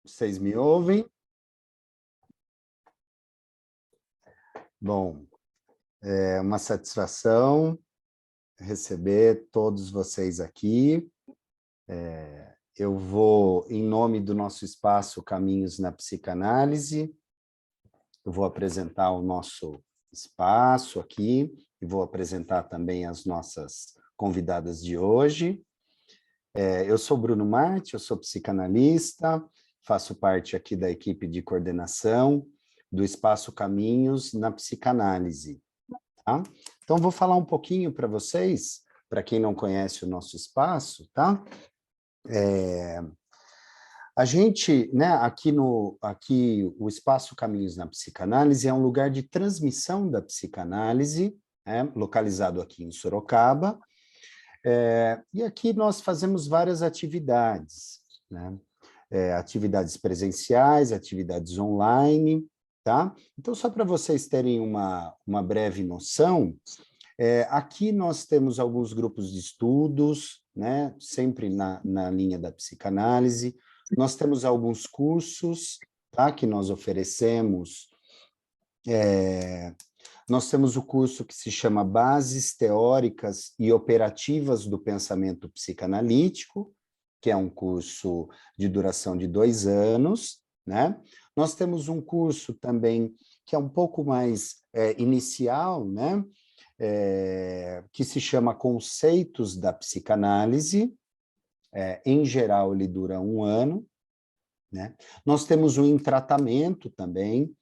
Vocês me ouvem? Bom, é uma satisfação receber todos vocês aqui. Eu vou, em nome do nosso espaço Caminhos na Psicanálise, eu vou apresentar o nosso espaço aqui e vou apresentar também as nossas convidadas de hoje. Eu sou Bruno Marti, eu sou psicanalista, faço parte aqui da equipe de coordenação do Espaço Caminhos na Psicanálise. Tá? Então, vou falar um pouquinho para vocês, para quem não conhece o nosso espaço, tá? A gente, né, aqui o Espaço Caminhos na Psicanálise é um lugar de transmissão da psicanálise, localizado aqui em Sorocaba, e aqui nós fazemos várias atividades, né? Atividades presenciais, atividades online, tá? Então, só para vocês terem uma breve noção, aqui nós temos alguns grupos de estudos, né? Sempre na linha da psicanálise. Nós temos alguns cursos, tá? Que nós oferecemos. Nós temos o curso que se chama Bases Teóricas e Operativas do Pensamento Psicanalítico, que é um curso de duração de 2 anos, né? Nós temos um curso também que é um pouco mais inicial, né? Que se chama Conceitos da Psicanálise. Em geral, ele dura 1 ano, né? Nós temos o Em Tratamento também,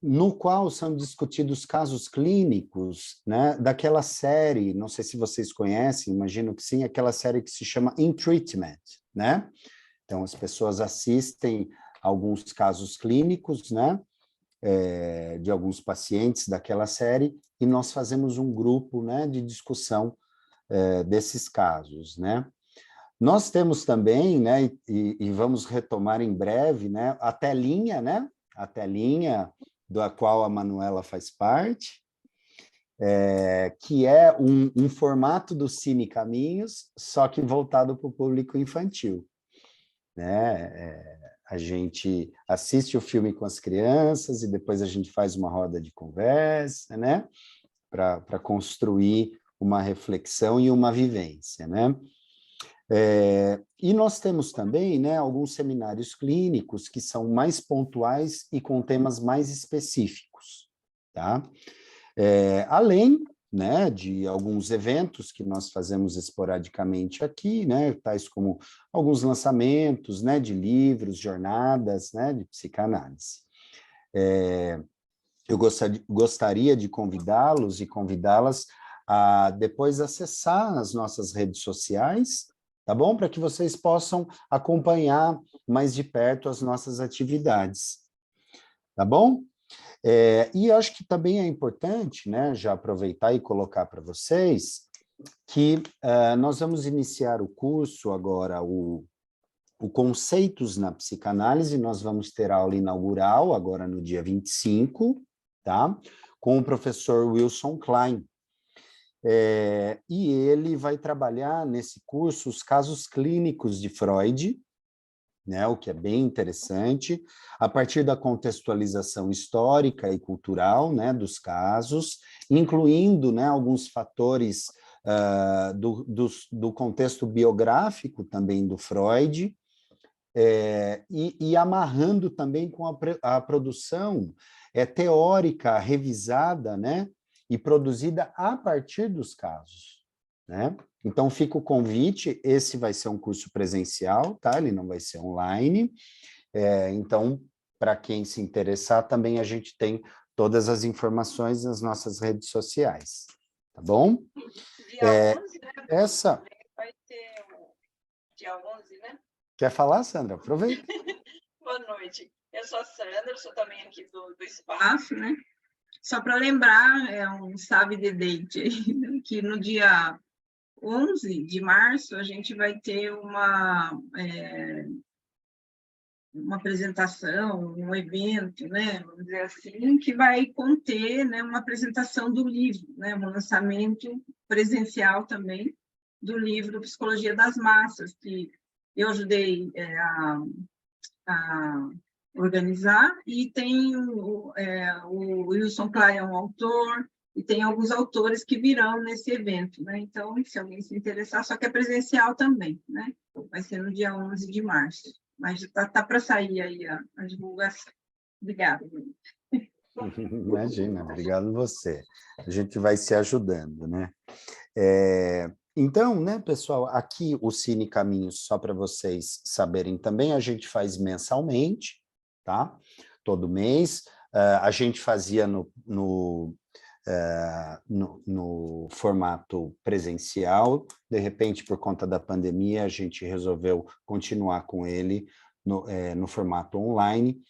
no qual são discutidos casos clínicos, né, daquela série, não sei se vocês conhecem, imagino que sim, aquela série que se chama In Treatment, né? Então, as pessoas assistem alguns casos clínicos, né, de alguns pacientes daquela série, e nós fazemos um grupo, né, de discussão desses casos, né? Nós temos também, né, e vamos retomar em breve, né, a telinha, né? A telinha da qual a Manuela faz parte, que é um formato do Cine Caminhos, só que voltado para o público infantil, né? A gente assiste o filme com as crianças e depois a gente faz uma roda de conversa, né? Para construir uma reflexão e uma vivência, né? E nós temos também, né, alguns seminários clínicos que são mais pontuais e com temas mais específicos, tá? Além, né, de alguns eventos que nós fazemos esporadicamente aqui, né, tais como alguns lançamentos, né, de livros, jornadas, né, de psicanálise. Eu gostaria de convidá-los e convidá-las a depois acessar as nossas redes sociais, tá bom? Para que vocês possam acompanhar mais de perto as nossas atividades, tá bom? E acho que também é importante, né, já aproveitar e colocar para vocês que nós vamos iniciar o curso agora, o Conceitos na Psicanálise, nós vamos ter aula inaugural agora no dia 25, tá? Com o professor Wilson Klein. E ele vai trabalhar nesse curso os casos clínicos de Freud, né, o que é bem interessante, a partir da contextualização histórica e cultural, né, dos casos, incluindo, né, alguns fatores do contexto biográfico também do Freud, e amarrando também com a produção teórica revisada, né, e produzida a partir dos casos, né? Então, fica o convite, esse vai ser um curso presencial, tá? Ele não vai ser online. Então, para quem se interessar, também a gente tem todas as informações nas nossas redes sociais, tá bom? Dia 11, né? Essa... Vai ter o dia 11, né? Quer falar, Sandra? Aproveita. Boa noite. Eu sou a Sandra, sou também aqui do espaço, né? Só para lembrar, um save the date aí, né? Que no dia 11 de março a gente vai ter uma apresentação, um evento, né, vamos dizer assim, que vai conter, né, uma apresentação do livro, né, um lançamento presencial também do livro Psicologia das Massas, que eu ajudei a organizar, e tem o Wilson Klein é um autor, e tem alguns autores que virão nesse evento, né? Então, se alguém se interessar, só que é presencial também, né? Vai ser no dia 11 de março, mas tá para sair aí a divulgação. Obrigada. Imagina, obrigado você. A gente vai se ajudando, né? Então, né, pessoal, aqui o Cine Caminhos, só para vocês saberem também, a gente faz mensalmente, tá? Todo mês. A gente fazia no formato presencial, de repente, por conta da pandemia, a gente resolveu continuar com ele no formato online.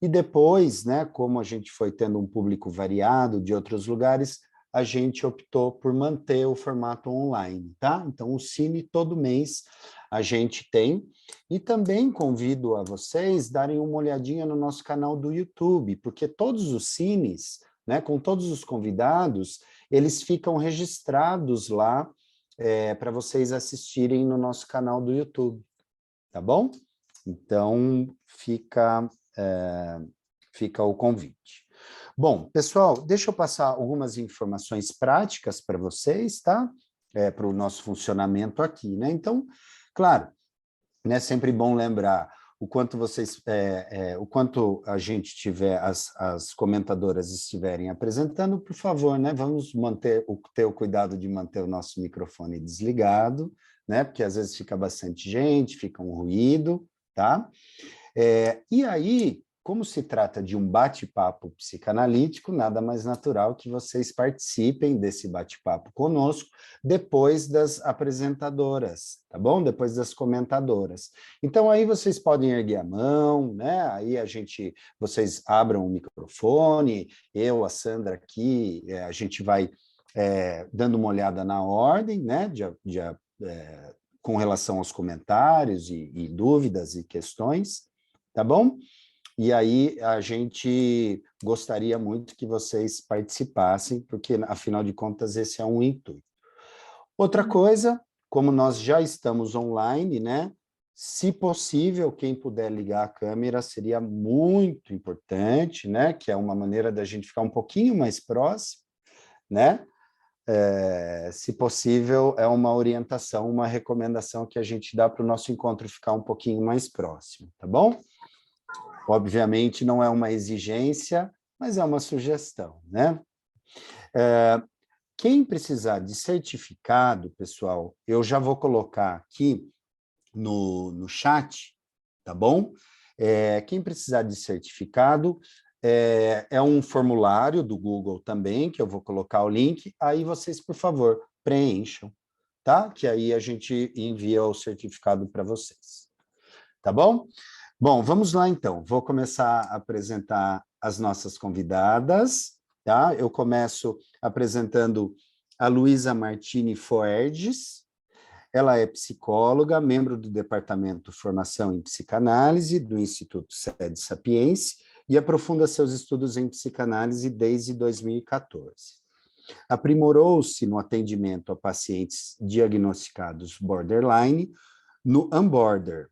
E depois, né, como a gente foi tendo um público variado de outros lugares, a gente optou por manter o formato online, tá? Então, o Cine todo mês a gente tem. E também convido a vocês darem uma olhadinha no nosso canal do YouTube, porque todos os cines, né, com todos os convidados, eles ficam registrados lá para vocês assistirem no nosso canal do YouTube, tá bom? Então, fica o convite. Bom, pessoal, deixa eu passar algumas informações práticas para vocês, tá? Para o nosso funcionamento aqui, né? Então, claro, é sempre bom lembrar o quanto vocês, o quanto a gente tiver, as comentadoras estiverem apresentando, por favor, né? Vamos ter o cuidado de manter o nosso microfone desligado, né? Porque às vezes fica bastante gente, fica um ruído, tá? E aí, como se trata de um bate-papo psicanalítico, nada mais natural que vocês participem desse bate-papo conosco depois das apresentadoras, tá bom? Depois das comentadoras. Então, aí vocês podem erguer a mão, né? Aí vocês abram o microfone, eu, a Sandra aqui, a gente vai dando uma olhada na ordem, né? Com relação aos comentários e dúvidas e questões, tá bom? E aí a gente gostaria muito que vocês participassem, porque, afinal de contas, esse é um intuito. Outra coisa, como nós já estamos online, né? Se possível, quem puder ligar a câmera seria muito importante, né? Que é uma maneira da gente ficar um pouquinho mais próximo, né? Se possível, é uma orientação, uma recomendação que a gente dá para o nosso encontro ficar um pouquinho mais próximo, tá bom? Obviamente, não é uma exigência, mas é uma sugestão, né? Quem precisar de certificado, pessoal, eu já vou colocar aqui no chat, tá bom? Quem precisar de certificado, é um formulário do Google também, que eu vou colocar o link, aí vocês, por favor, preencham, tá? Que aí a gente envia o certificado para vocês, tá bom? Bom, vamos lá então. Vou começar a apresentar as nossas convidadas, tá? Eu começo apresentando a Luísa Martini Foerges. Ela é psicóloga, membro do Departamento Formação em Psicanálise do Instituto Sede Sapiense e aprofunda seus estudos em psicanálise desde 2014. Aprimorou-se no atendimento a pacientes diagnosticados borderline no Unborder,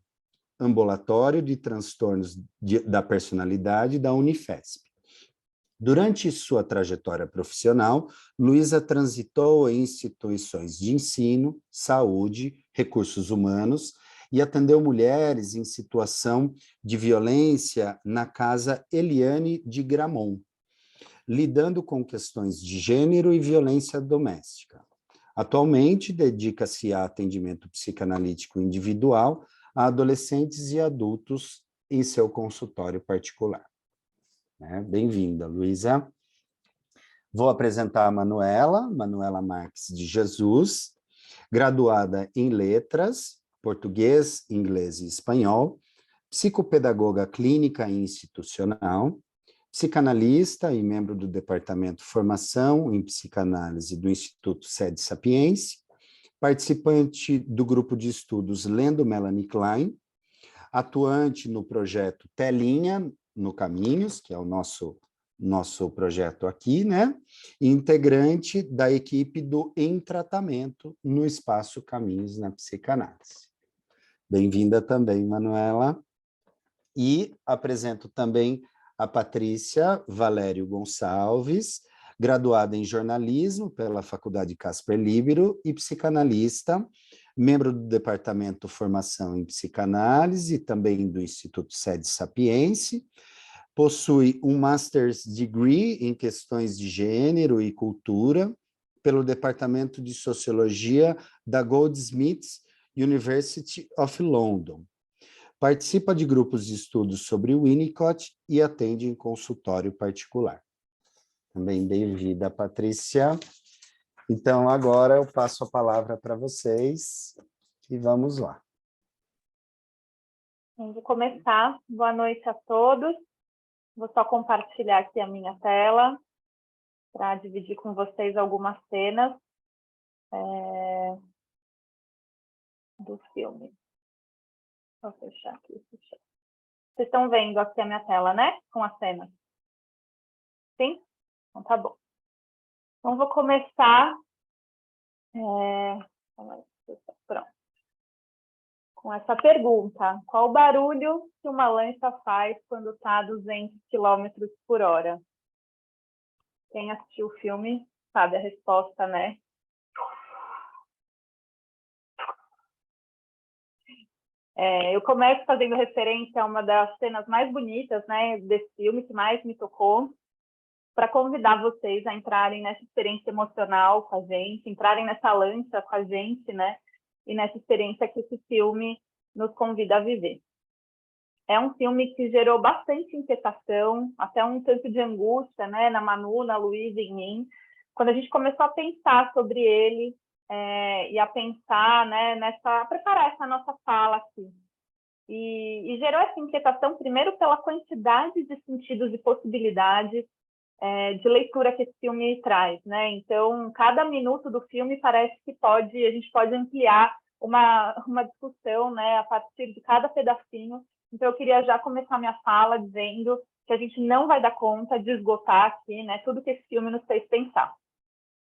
Ambulatório de Transtornos da Personalidade da Unifesp. Durante sua trajetória profissional, Luísa transitou em instituições de ensino, saúde, recursos humanos e atendeu mulheres em situação de violência na Casa Eliane de Gramont, lidando com questões de gênero e violência doméstica. Atualmente, dedica-se a atendimento psicanalítico individual a adolescentes e adultos em seu consultório particular. Bem-vinda, Luísa. Vou apresentar a Manuela Marques de Jesus, graduada em Letras, Português, Inglês e Espanhol, psicopedagoga clínica e institucional, psicanalista e membro do Departamento Formação em Psicanálise do Instituto Sede Sapiense, participante do grupo de estudos Lendo Melanie Klein, atuante no projeto Telinha no Caminhos, que é o nosso projeto aqui, né? E integrante da equipe do Em Tratamento no Espaço Caminhos na Psicanálise. Bem-vinda também, Manuela. E apresento também a Patrícia Valério Gonçalves, graduada em jornalismo pela Faculdade Casper Líbero e psicanalista, membro do Departamento Formação em Psicanálise e também do Instituto Sede Sapiense. Possui um Master's Degree em questões de gênero e cultura pelo Departamento de Sociologia da Goldsmiths University of London. Participa de grupos de estudos sobre Winnicott e atende em consultório particular. Também bem-vinda, Patrícia. Então, agora eu passo a palavra para vocês e vamos lá. Vou começar. Boa noite a todos. Vou só compartilhar aqui a minha tela para dividir com vocês algumas cenas do filme. Vou fechar aqui. Vocês estão vendo aqui a minha tela, né? Com as cenas. Sim? Então tá bom. Então vou começar. Pronto. Com essa pergunta. Qual o barulho que uma lancha faz quando está a 200 km por hora? Quem assistiu o filme sabe a resposta, né? Eu começo fazendo referência a uma das cenas mais bonitas, né, desse filme, que mais me tocou, para convidar vocês a entrarem nessa experiência emocional com a gente, entrarem nessa lancha com a gente, né, e nessa experiência que esse filme nos convida a viver. É um filme que gerou bastante inquietação, até um tanto de angústia, né, na Manu, na Luísa e em mim, quando a gente começou a pensar sobre ele e a pensar, né, a preparar essa nossa fala aqui. E gerou essa inquietação, primeiro, pela quantidade de sentidos e possibilidades de leitura que esse filme traz, né? Então, cada minuto do filme parece que a gente pode ampliar uma discussão, né, a partir de cada pedacinho. Então, eu queria já começar minha fala dizendo que a gente não vai dar conta de esgotar aqui, né, tudo que esse filme nos fez pensar.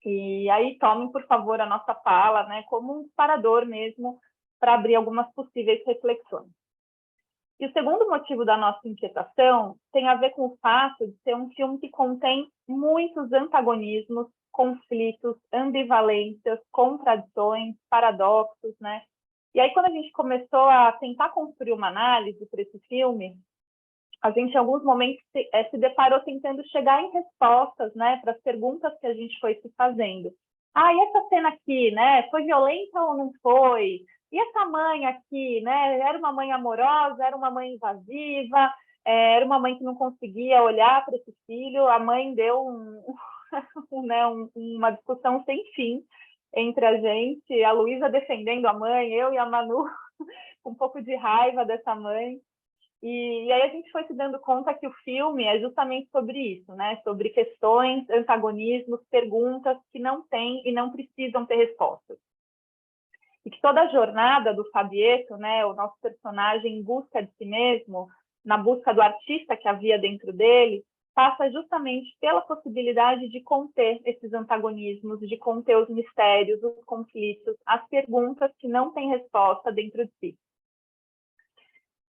E aí, tomem, por favor, a nossa fala, né, como um disparador mesmo, para abrir algumas possíveis reflexões. E o segundo motivo da nossa inquietação tem a ver com o fato de ser um filme que contém muitos antagonismos, conflitos, ambivalências, contradições, paradoxos, né? E aí, quando a gente começou a tentar construir uma análise para esse filme, a gente, em alguns momentos, se deparou tentando chegar em respostas, né, para as perguntas que a gente foi se fazendo. E essa cena aqui, né, foi violenta ou não foi? E essa mãe aqui, né, era uma mãe amorosa, era uma mãe invasiva, era uma mãe que não conseguia olhar para esse filho, a mãe deu uma discussão sem fim entre a gente, a Luísa defendendo a mãe, eu e a Manu com um pouco de raiva dessa mãe. E aí a gente foi se dando conta que o filme é justamente sobre isso, né? Sobre questões, antagonismos, perguntas que não têm e não precisam ter respostas. E que toda a jornada do Fabieto, né, o nosso personagem em busca de si mesmo, na busca do artista que havia dentro dele, passa justamente pela possibilidade de conter esses antagonismos, de conter os mistérios, os conflitos, as perguntas que não têm resposta dentro de si.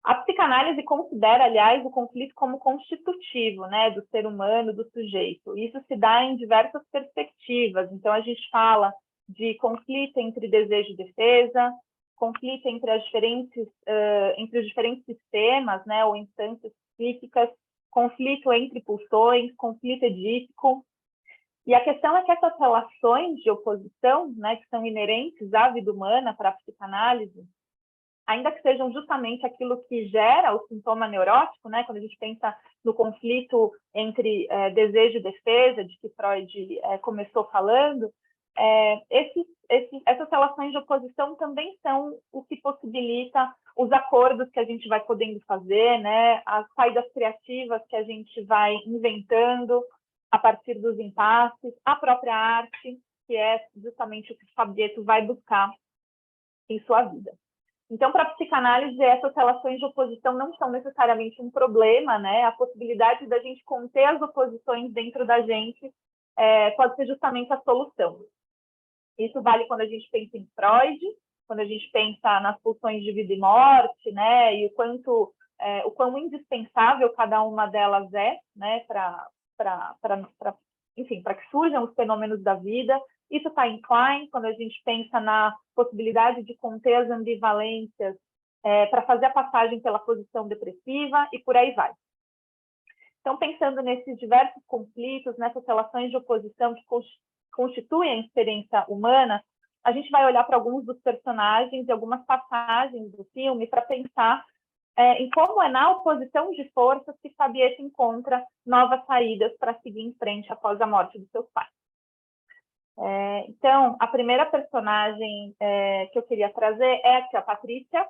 A psicanálise considera, aliás, o conflito como constitutivo, né, do ser humano, do sujeito. Isso se dá em diversas perspectivas. Então, a gente fala de conflito entre desejo e defesa, conflito entre os diferentes sistemas, né, ou instâncias psíquicas, conflito entre pulsões, conflito edípico. E a questão é que essas relações de oposição, né, que são inerentes à vida humana para a psicanálise, ainda que sejam justamente aquilo que gera o sintoma neurótico, né, quando a gente pensa no conflito entre desejo e defesa, de que Freud começou falando, essas relações de oposição também são o que possibilita os acordos que a gente vai podendo fazer, né, as saídas criativas que a gente vai inventando a partir dos impasses, a própria arte, que é justamente o que o Fabieto vai buscar em sua vida. Então, para a psicanálise, essas relações de oposição não são necessariamente um problema, né? A possibilidade da gente conter as oposições dentro da gente pode ser justamente a solução. Isso vale quando a gente pensa em Freud, quando a gente pensa nas pulsões de vida e morte, né, e o quão indispensável cada uma delas é, né, enfim, para que surjam os fenômenos da vida. Isso está em Klein, quando a gente pensa na possibilidade de conter as ambivalências para fazer a passagem pela posição depressiva e por aí vai. Então, pensando nesses diversos conflitos, nessas relações de oposição que constituem a experiência humana, a gente vai olhar para alguns dos personagens e algumas passagens do filme para pensar em como é na oposição de forças que Fabiette encontra novas saídas para seguir em frente após a morte dos seus pais. Então, a primeira personagem que eu queria trazer é a tia Patrícia.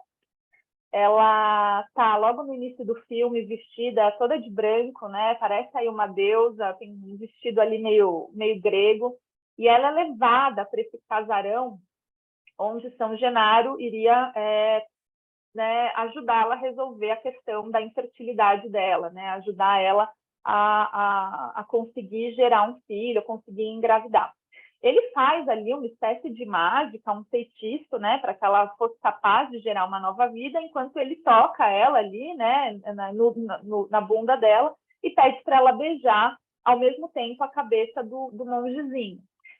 Ela está logo no início do filme vestida toda de branco, né? Parece aí uma deusa, tem um vestido ali meio grego, e ela é levada para esse casarão onde São Genaro iria né, ajudá-la a resolver a questão da infertilidade dela, né? Ajudar ela a conseguir gerar um filho, a conseguir engravidar. Ele faz ali uma espécie de mágica, um feitiço, né, para que ela fosse capaz de gerar uma nova vida, enquanto ele toca ela ali, né, na bunda dela, e pede para ela beijar, ao mesmo tempo, a cabeça do mongezinho.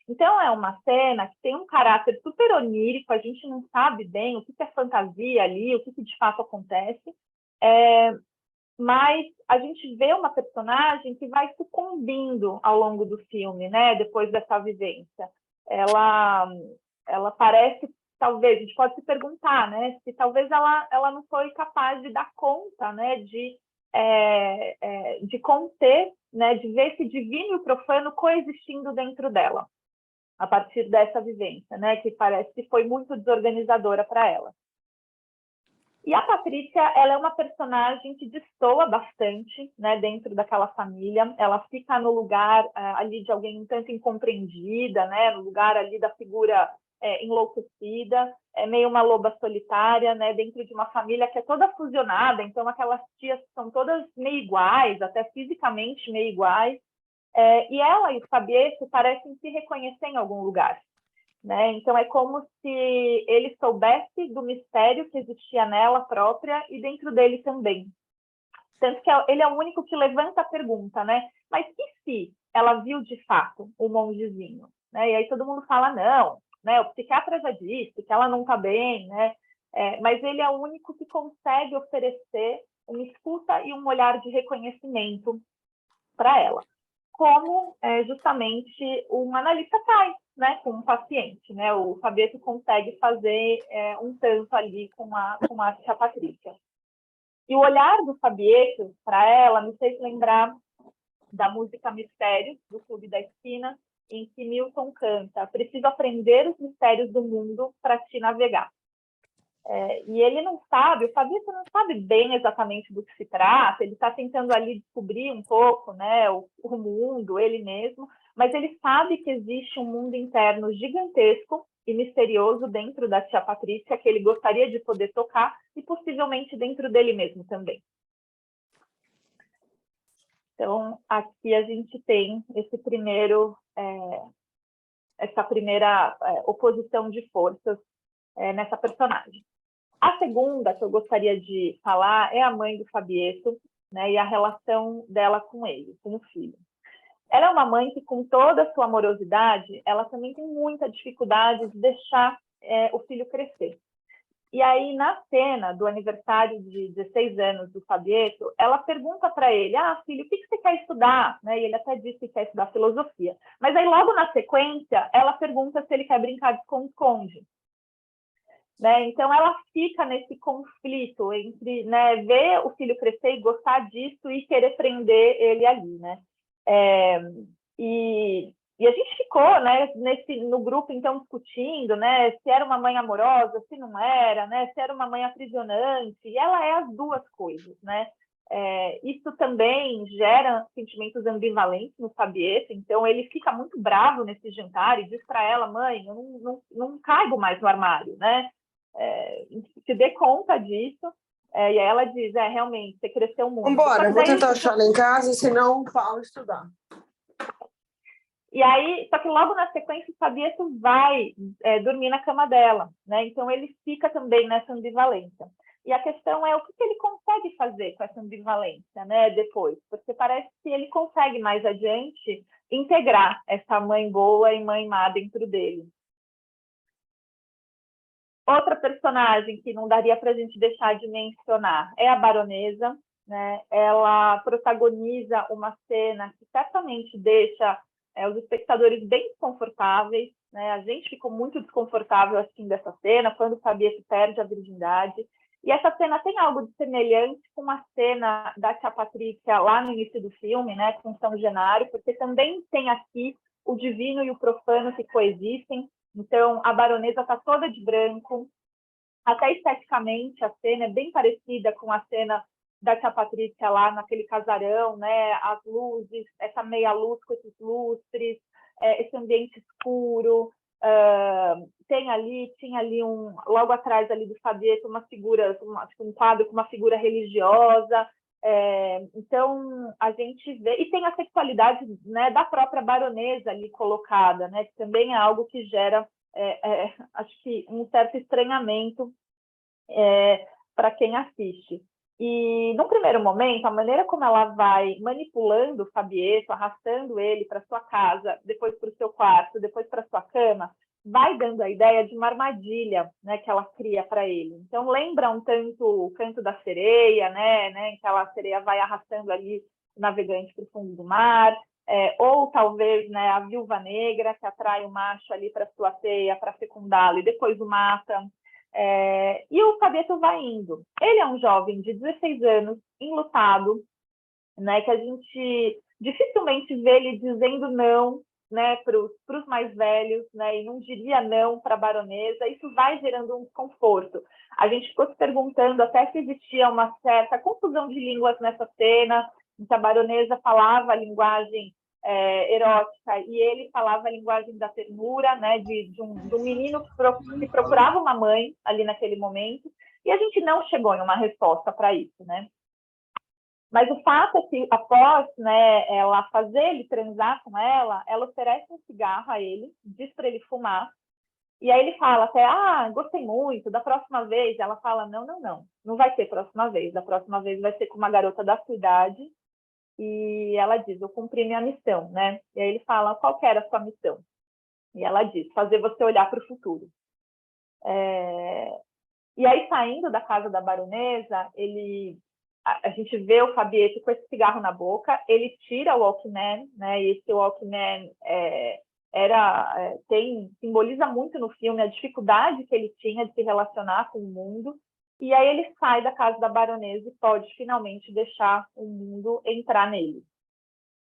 Então, é uma cena que tem um caráter super onírico, a gente não sabe bem o que é fantasia ali, o que de fato acontece, mas a gente vê uma personagem que vai sucumbindo ao longo do filme, né? Depois dessa vivência. Ela parece, talvez, a gente pode se perguntar, né? Se talvez ela não foi capaz de dar conta, né? De conter, né? De ver esse divino e o profano coexistindo dentro dela, a partir dessa vivência, né? Que parece que foi muito desorganizadora para ela. E a Patrícia, ela é uma personagem que destoa bastante, né, dentro daquela família. Ela fica no lugar ali de alguém um tanto incompreendida, né, no lugar ali da figura enlouquecida, é meio uma loba solitária, né, dentro de uma família que é toda fusionada. Então, aquelas tias são todas meio iguais, até fisicamente meio iguais. E ela e o Fabiette parecem se reconhecer em algum lugar. Né? Então, é como se ele soubesse do mistério que existia nela própria e dentro dele também. Tanto que ele é o único que levanta a pergunta, né? Mas e se ela viu de fato o mongezinho? Né? E aí todo mundo fala, não, né? O psiquiatra já disse que ela não está bem, né? Mas ele é o único que consegue oferecer uma escuta e um olhar de reconhecimento para ela. Como justamente um analista faz, né, com um paciente, né? O Fabiette consegue fazer um tanto ali com a tia Patrícia. E o olhar do Fabiette para ela me fez lembrar da música Mistério, do Clube da Esquina, em que Milton canta: preciso aprender os mistérios do mundo para te navegar. E ele não sabe, o Fabiette não sabe bem exatamente do que se trata, ele está tentando ali descobrir um pouco, né, o mundo, ele mesmo, mas ele sabe que existe um mundo interno gigantesco e misterioso dentro da tia Patrícia, que ele gostaria de poder tocar, e possivelmente dentro dele mesmo também. Então, aqui a gente tem essa primeira oposição de forças nessa personagem. A segunda que eu gostaria de falar é a mãe do Fabiette, né, e a relação dela com ele, com o filho. Ela é uma mãe que, com toda a sua amorosidade, ela também tem muita dificuldade de deixar o filho crescer. E aí, na cena do aniversário de 16 anos do Fabiette, ela pergunta para ele: filho, o que você quer estudar? Né? E ele até disse que quer estudar filosofia. Mas aí, logo na sequência, ela pergunta se ele quer brincar de esconde-esconde. Né? Então, ela fica nesse conflito entre, né, ver o filho crescer e gostar disso e querer prender ele ali. Né? E a gente ficou, né, no grupo, então, discutindo, né, se era uma mãe amorosa, se não era, né, se era uma mãe aprisionante, e ela é as duas coisas. Né? Isso também gera sentimentos ambivalentes no Fabiette, então ele fica muito bravo nesse jantar e diz para ela: mãe, eu não caibo mais no armário, né? Se dê conta disso. E aí ela diz: realmente, você cresceu muito. Vambora, eu vou tentar achar ela em casa, senão Paulo estudar. E aí, só que logo na sequência, o Fabieto vai dormir na cama dela, né? Então, ele fica também nessa ambivalência. E a questão é o que ele consegue fazer com essa ambivalência, né, depois? Porque parece que ele consegue, mais adiante, integrar essa mãe boa e mãe má dentro dele. Outra personagem que não daria para a gente deixar de mencionar é a Baronesa, né? Ela protagoniza uma cena que certamente deixa os espectadores bem desconfortáveis, né? A gente ficou muito desconfortável assistindo essa cena, quando o Fabieto perde a virgindade. E essa cena tem algo de semelhante com a cena da Tia Patrícia lá no início do filme, né, com São Januário, porque também tem aqui o divino e o profano que coexistem. Então, a baronesa está toda de branco, até esteticamente a cena é bem parecida com a cena da Tia Patrícia lá naquele casarão, né? As luzes, essa meia luz com esses lustres, esse ambiente escuro. Tinha ali logo atrás ali do Fabieto uma figura, um quadro com uma figura religiosa. Então a gente vê, e tem a sexualidade, né, da própria baronesa ali colocada, né, que também é algo que gera acho que um certo estranhamento para quem assiste. E, num primeiro momento, a maneira como ela vai manipulando o Fabieto, arrastando ele para sua casa, depois para o seu quarto, depois para sua cama, vai dando a ideia de uma armadilha, né, que ela cria para ele. Então, lembra um tanto o Canto da Sereia, né, em que a sereia vai arrastando ali o navegante para o fundo do mar, ou talvez, né, a viúva negra, que atrai o macho ali para sua teia, para fecundá-lo, e depois o mata. E o Fabieto vai indo. Ele é um jovem de 16 anos, enlutado, né, que a gente dificilmente vê ele dizendo não, né, para os mais velhos, né, e não diria não para a baronesa. Isso vai gerando um desconforto. A gente ficou se perguntando até se existia uma certa confusão de línguas nessa cena, em que a baronesa falava a linguagem erótica e ele falava a linguagem da ternura, né, de um menino que procurava uma mãe ali naquele momento, e a gente não chegou em uma resposta para isso, né? Mas o fato é que após, né, ela fazer ele transar com ela oferece um cigarro a ele, diz para ele fumar, e aí ele fala até, gostei muito, da próxima vez. Ela fala, não vai ter próxima vez, da próxima vez vai ser com uma garota da sua idade. E ela diz, eu cumpri minha missão, né? E aí ele fala, qual que era a sua missão? E ela diz, fazer você olhar para o futuro. E aí, saindo da casa da baronesa, a gente vê o Fabieto com esse cigarro na boca, ele tira o Walkman, né? E esse Walkman simboliza muito no filme a dificuldade que ele tinha de se relacionar com o mundo. E aí ele sai da casa da baronesa e pode finalmente deixar o mundo entrar nele.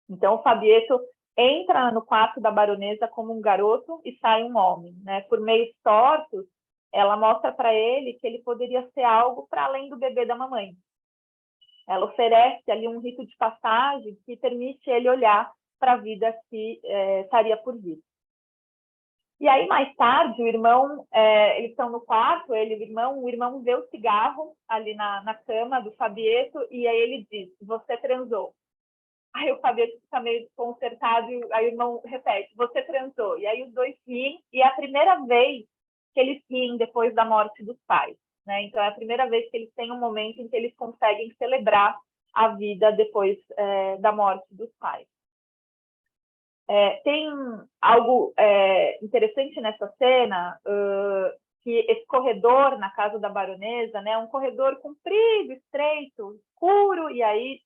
Então o Fabieto entra no quarto da baronesa como um garoto e sai um homem, né? Por meios tortos, ela mostra para ele que ele poderia ser algo para além do bebê da mamãe. Ela oferece ali um rito de passagem que permite ele olhar para a vida que estaria por vir. E aí, mais tarde, o irmão, eles estão no quarto, o irmão vê o cigarro ali na cama do Fabieto, e aí ele diz, você transou. Aí o Fabieto fica meio desconcertado, e aí o irmão repete, você transou. E aí os dois riem, e é a primeira vez que eles riem depois da morte dos pais, né? Então é a primeira vez que eles têm um momento em que eles conseguem celebrar a vida depois da morte dos pais. Tem algo interessante nessa cena, que esse corredor na casa da baronesa, né, um corredor comprido, estreito, escuro, e aí,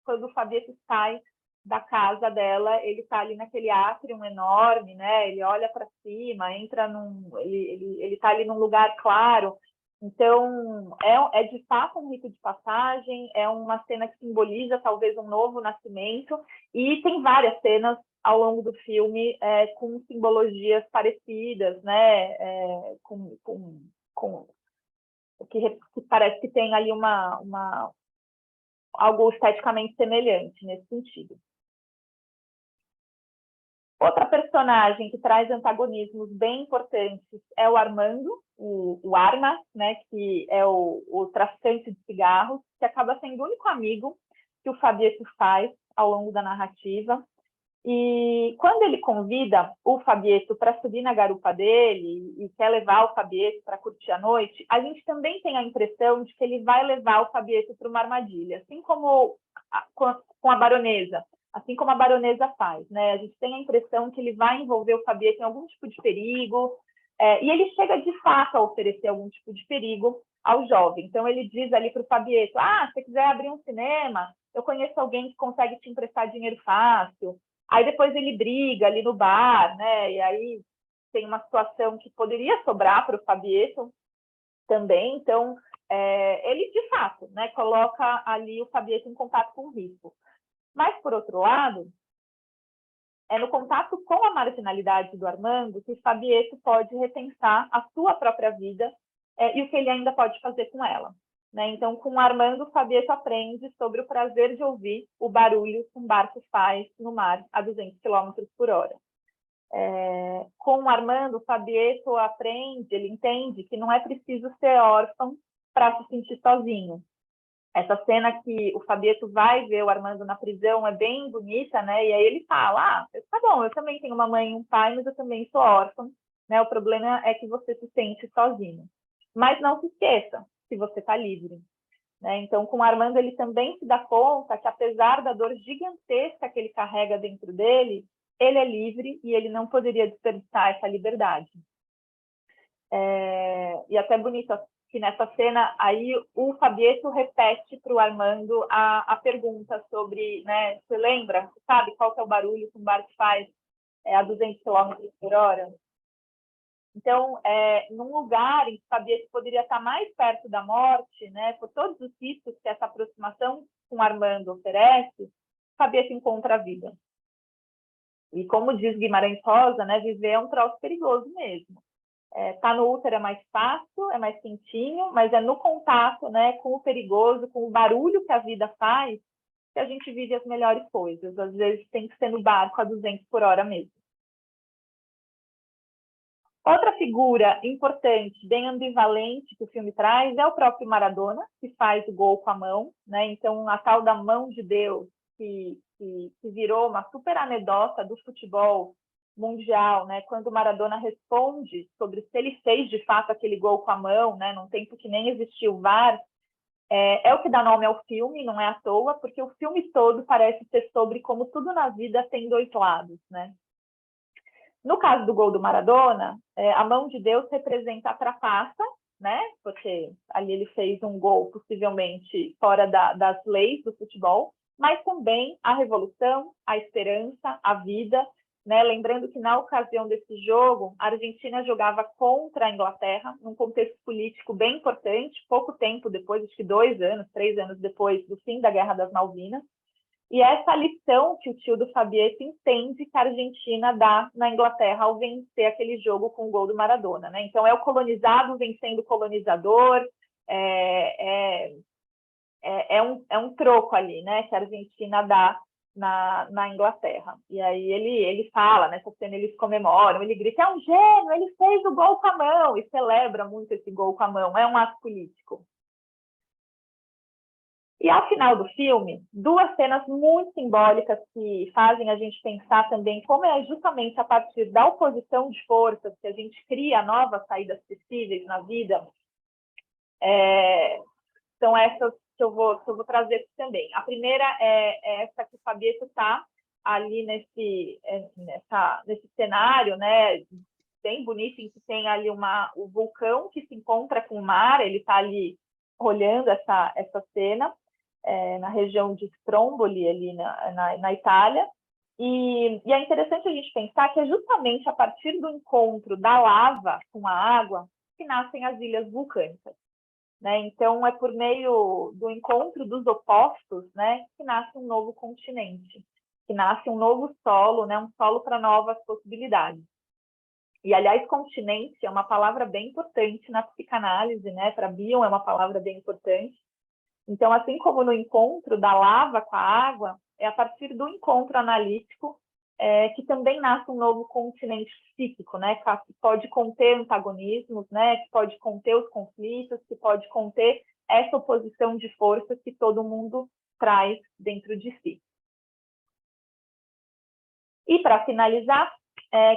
quando o Fabieto sai da casa dela, ele está ali naquele átrio enorme, né, ele olha para cima, ele está ali num lugar claro. Então, é de fato um rito de passagem, é uma cena que simboliza talvez um novo nascimento, e tem várias cenas ao longo do filme com simbologias parecidas, né? Que parece que tem ali algo esteticamente semelhante nesse sentido. Outra personagem que traz antagonismos bem importantes é o Armando, o Arma, né, que é o traficante de cigarros, que acaba sendo o único amigo que o Fabieto faz ao longo da narrativa. E quando ele convida o Fabieto para subir na garupa dele e quer levar o Fabieto para curtir a noite, a gente também tem a impressão de que ele vai levar o Fabieto para uma armadilha, assim como com a baronesa, assim como a baronesa faz, né? A gente tem a impressão que ele vai envolver o Fabieto em algum tipo de perigo, e ele chega de fato a oferecer algum tipo de perigo ao jovem. Então ele diz ali para o Fabieto: se você quiser abrir um cinema, eu conheço alguém que consegue te emprestar dinheiro fácil. Aí depois ele briga ali no bar, né? E aí tem uma situação que poderia sobrar para o Fabieto também. Então, ele de fato, né, coloca ali o Fabieto em contato com o risco. Mas, por outro lado, é no contato com a marginalidade do Armando que o Fabieto pode repensar a sua própria vida e o que ele ainda pode fazer com ela. Né? Então, com o Armando, o Fabieto aprende sobre o prazer de ouvir o barulho que um barco faz no mar a 200 km por hora. Com o Armando, o Fabieto aprende, ele entende que não é preciso ser órfão para se sentir sozinho. Essa cena que o Fabieto vai ver o Armando na prisão é bem bonita, né? E aí ele fala: tá bom, eu também tenho uma mãe e um pai, mas eu também sou órfão, né? O problema é que você se sente sozinho. Mas não se esqueça que você está livre. Né? Então, com o Armando, ele também se dá conta que, apesar da dor gigantesca que ele carrega dentro dele, ele é livre e ele não poderia desperdiçar essa liberdade. E até bonito que nessa cena, aí o Fabieto repete para o Armando a pergunta sobre, né, você lembra? Você sabe qual que é o barulho que um barco faz a 200 km por hora? Então, num lugar em que Fabieto poderia estar mais perto da morte, né, por todos os riscos que essa aproximação com Armando oferece, Fabieto encontra a vida. E como diz Guimarães Rosa, né, viver é um troço perigoso mesmo. Tá no útero é mais fácil, é mais quentinho, mas é no contato, né, com o perigoso, com o barulho que a vida faz, que a gente vive as melhores coisas. Às vezes tem que ser no barco a 200 por hora mesmo. Outra figura importante, bem ambivalente, que o filme traz é o próprio Maradona, que faz o gol com a mão, né? Então, a tal da mão de Deus, que virou uma super anedota do futebol mundial, né? Quando o Maradona responde sobre se ele fez de fato aquele gol com a mão, né? Num tempo que nem existia o VAR, é o que dá nome ao filme, não é à toa, porque o filme todo parece ser sobre como tudo na vida tem dois lados, né? No caso do gol do Maradona, a mão de Deus representa a trapaça, né? Porque ali ele fez um gol possivelmente fora das leis do futebol, mas também a revolução, a esperança, a vida, né? Lembrando que na ocasião desse jogo, a Argentina jogava contra a Inglaterra, num contexto político bem importante, pouco tempo depois, acho que 2 anos, 3 anos depois do fim da Guerra das Malvinas. E essa lição que o tio do Fabieto entende que a Argentina dá na Inglaterra ao vencer aquele jogo com o gol do Maradona. Né? Então, é o colonizado vencendo o colonizador, é um troco ali, né, que a Argentina dá na Inglaterra. E aí ele fala, nessa cena eles comemoram, ele grita: é um gênio, ele fez o gol com a mão, e celebra muito esse gol com a mão, é um ato político. E ao final do filme, 2 cenas muito simbólicas que fazem a gente pensar também como é justamente a partir da oposição de forças que a gente cria novas saídas possíveis na vida. São essas que eu vou trazer também. A primeira é essa que o Fabieto está ali nesse cenário, né, bem bonito, em que tem ali o vulcão que se encontra com o mar, ele está ali olhando essa cena, na região de Stromboli, ali na Itália. E é interessante a gente pensar que é justamente a partir do encontro da lava com a água que nascem as ilhas vulcânicas. Né? Então, é por meio do encontro dos opostos, né, que nasce um novo continente, que nasce um novo solo, né, um solo para novas possibilidades. E, aliás, continente é uma palavra bem importante na psicanálise, né? Para Bion é uma palavra bem importante. Então, assim como no encontro da lava com a água, é a partir do encontro analítico que também nasce um novo continente psíquico, né? Que pode conter antagonismos, né? Que pode conter os conflitos, que pode conter essa oposição de forças que todo mundo traz dentro de si. E, para finalizar,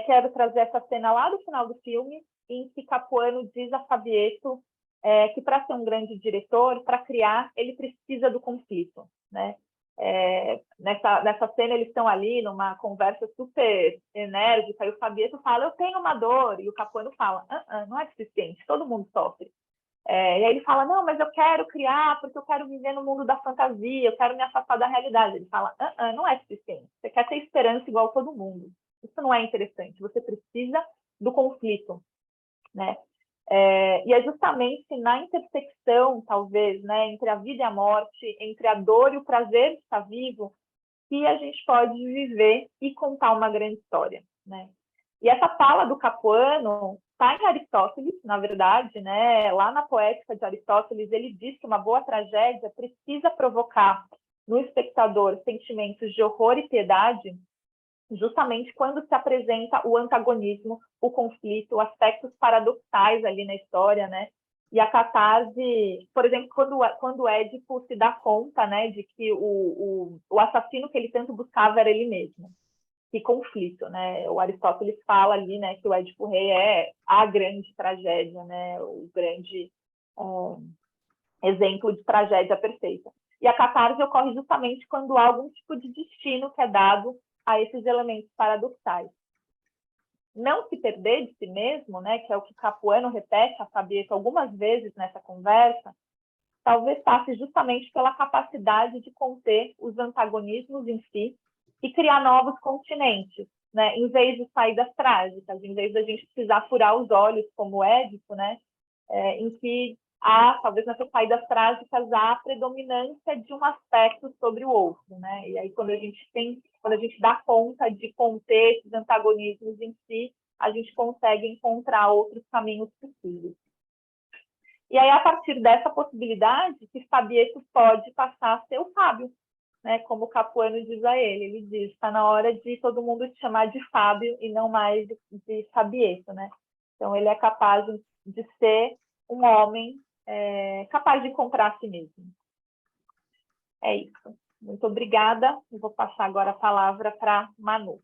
quero trazer essa cena lá do final do filme, em que Capuano diz a Fabieto que, para ser um grande diretor, para criar, ele precisa do conflito, né? Nessa cena, eles estão ali numa conversa super enérgica, e o Fabieto fala, eu tenho uma dor, e o Capuano fala, não é suficiente, todo mundo sofre. E aí ele fala, não, mas eu quero criar, porque eu quero viver no mundo da fantasia, eu quero me afastar da realidade. Ele fala, não é suficiente, você quer ter esperança igual todo mundo. Isso não é interessante, você precisa do conflito, né? E é justamente na intersecção, talvez, né, entre a vida e a morte, entre a dor e o prazer de estar vivo, que a gente pode viver e contar uma grande história, né? E essa fala do Capuano está em Aristóteles, na verdade, né? Lá na Poética de Aristóteles, ele diz que uma boa tragédia precisa provocar no espectador sentimentos de horror e piedade, justamente quando se apresenta o antagonismo, o conflito, aspectos paradoxais ali na história, né? E a catarse, por exemplo, quando o Édipo se dá conta, né, de que o assassino que ele tanto buscava era ele mesmo. Que conflito, né? O Aristóteles fala ali, né, que o Édipo Rei é a grande tragédia, né? O grande exemplo de tragédia perfeita. E a catarse ocorre justamente quando há algum tipo de destino que é dado a esses elementos paradoxais. Não se perder de si mesmo, né, que é o que Capuano repete a Fabieto algumas vezes nessa conversa, talvez passe justamente pela capacidade de conter os antagonismos em si e criar novos continentes, né, em vez de saídas trágicas, em vez de a gente precisar furar os olhos como Édipo, né, em que há, talvez nessas saídas trágicas, há a predominância de um aspecto sobre o outro, né? E aí quando a gente dá conta de conter esses antagonismos em si, a gente consegue encontrar outros caminhos possíveis. E aí, a partir dessa possibilidade, que Fabieto pode passar a ser o Fábio, né? Como o Capuano diz a ele diz, está na hora de todo mundo te chamar de Fábio e não mais de Fabieto, né? Então, ele é capaz de ser um homem capaz de encontrar a si mesmo. É isso. Muito obrigada. Eu vou passar agora a palavra para Manu.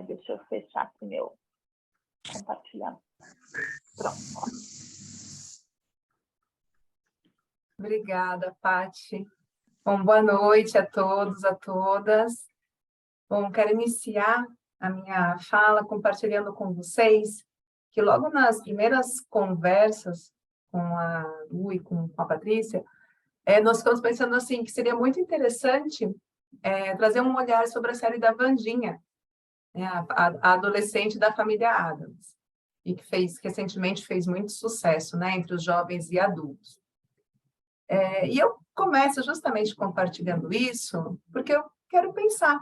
Deixa eu fechar aqui meu compartilhamento. Pronto. Obrigada, Paty. Bom, boa noite a todos, a todas. Bom, quero iniciar a minha fala compartilhando com vocês que logo nas primeiras conversas com a Lu e com a Patrícia, nós ficamos pensando assim, que seria muito interessante trazer um olhar sobre a série da Wandinha, né, a adolescente da família Addams, e que recentemente fez muito sucesso, né, entre os jovens e adultos. E eu começo justamente compartilhando isso, porque eu quero pensar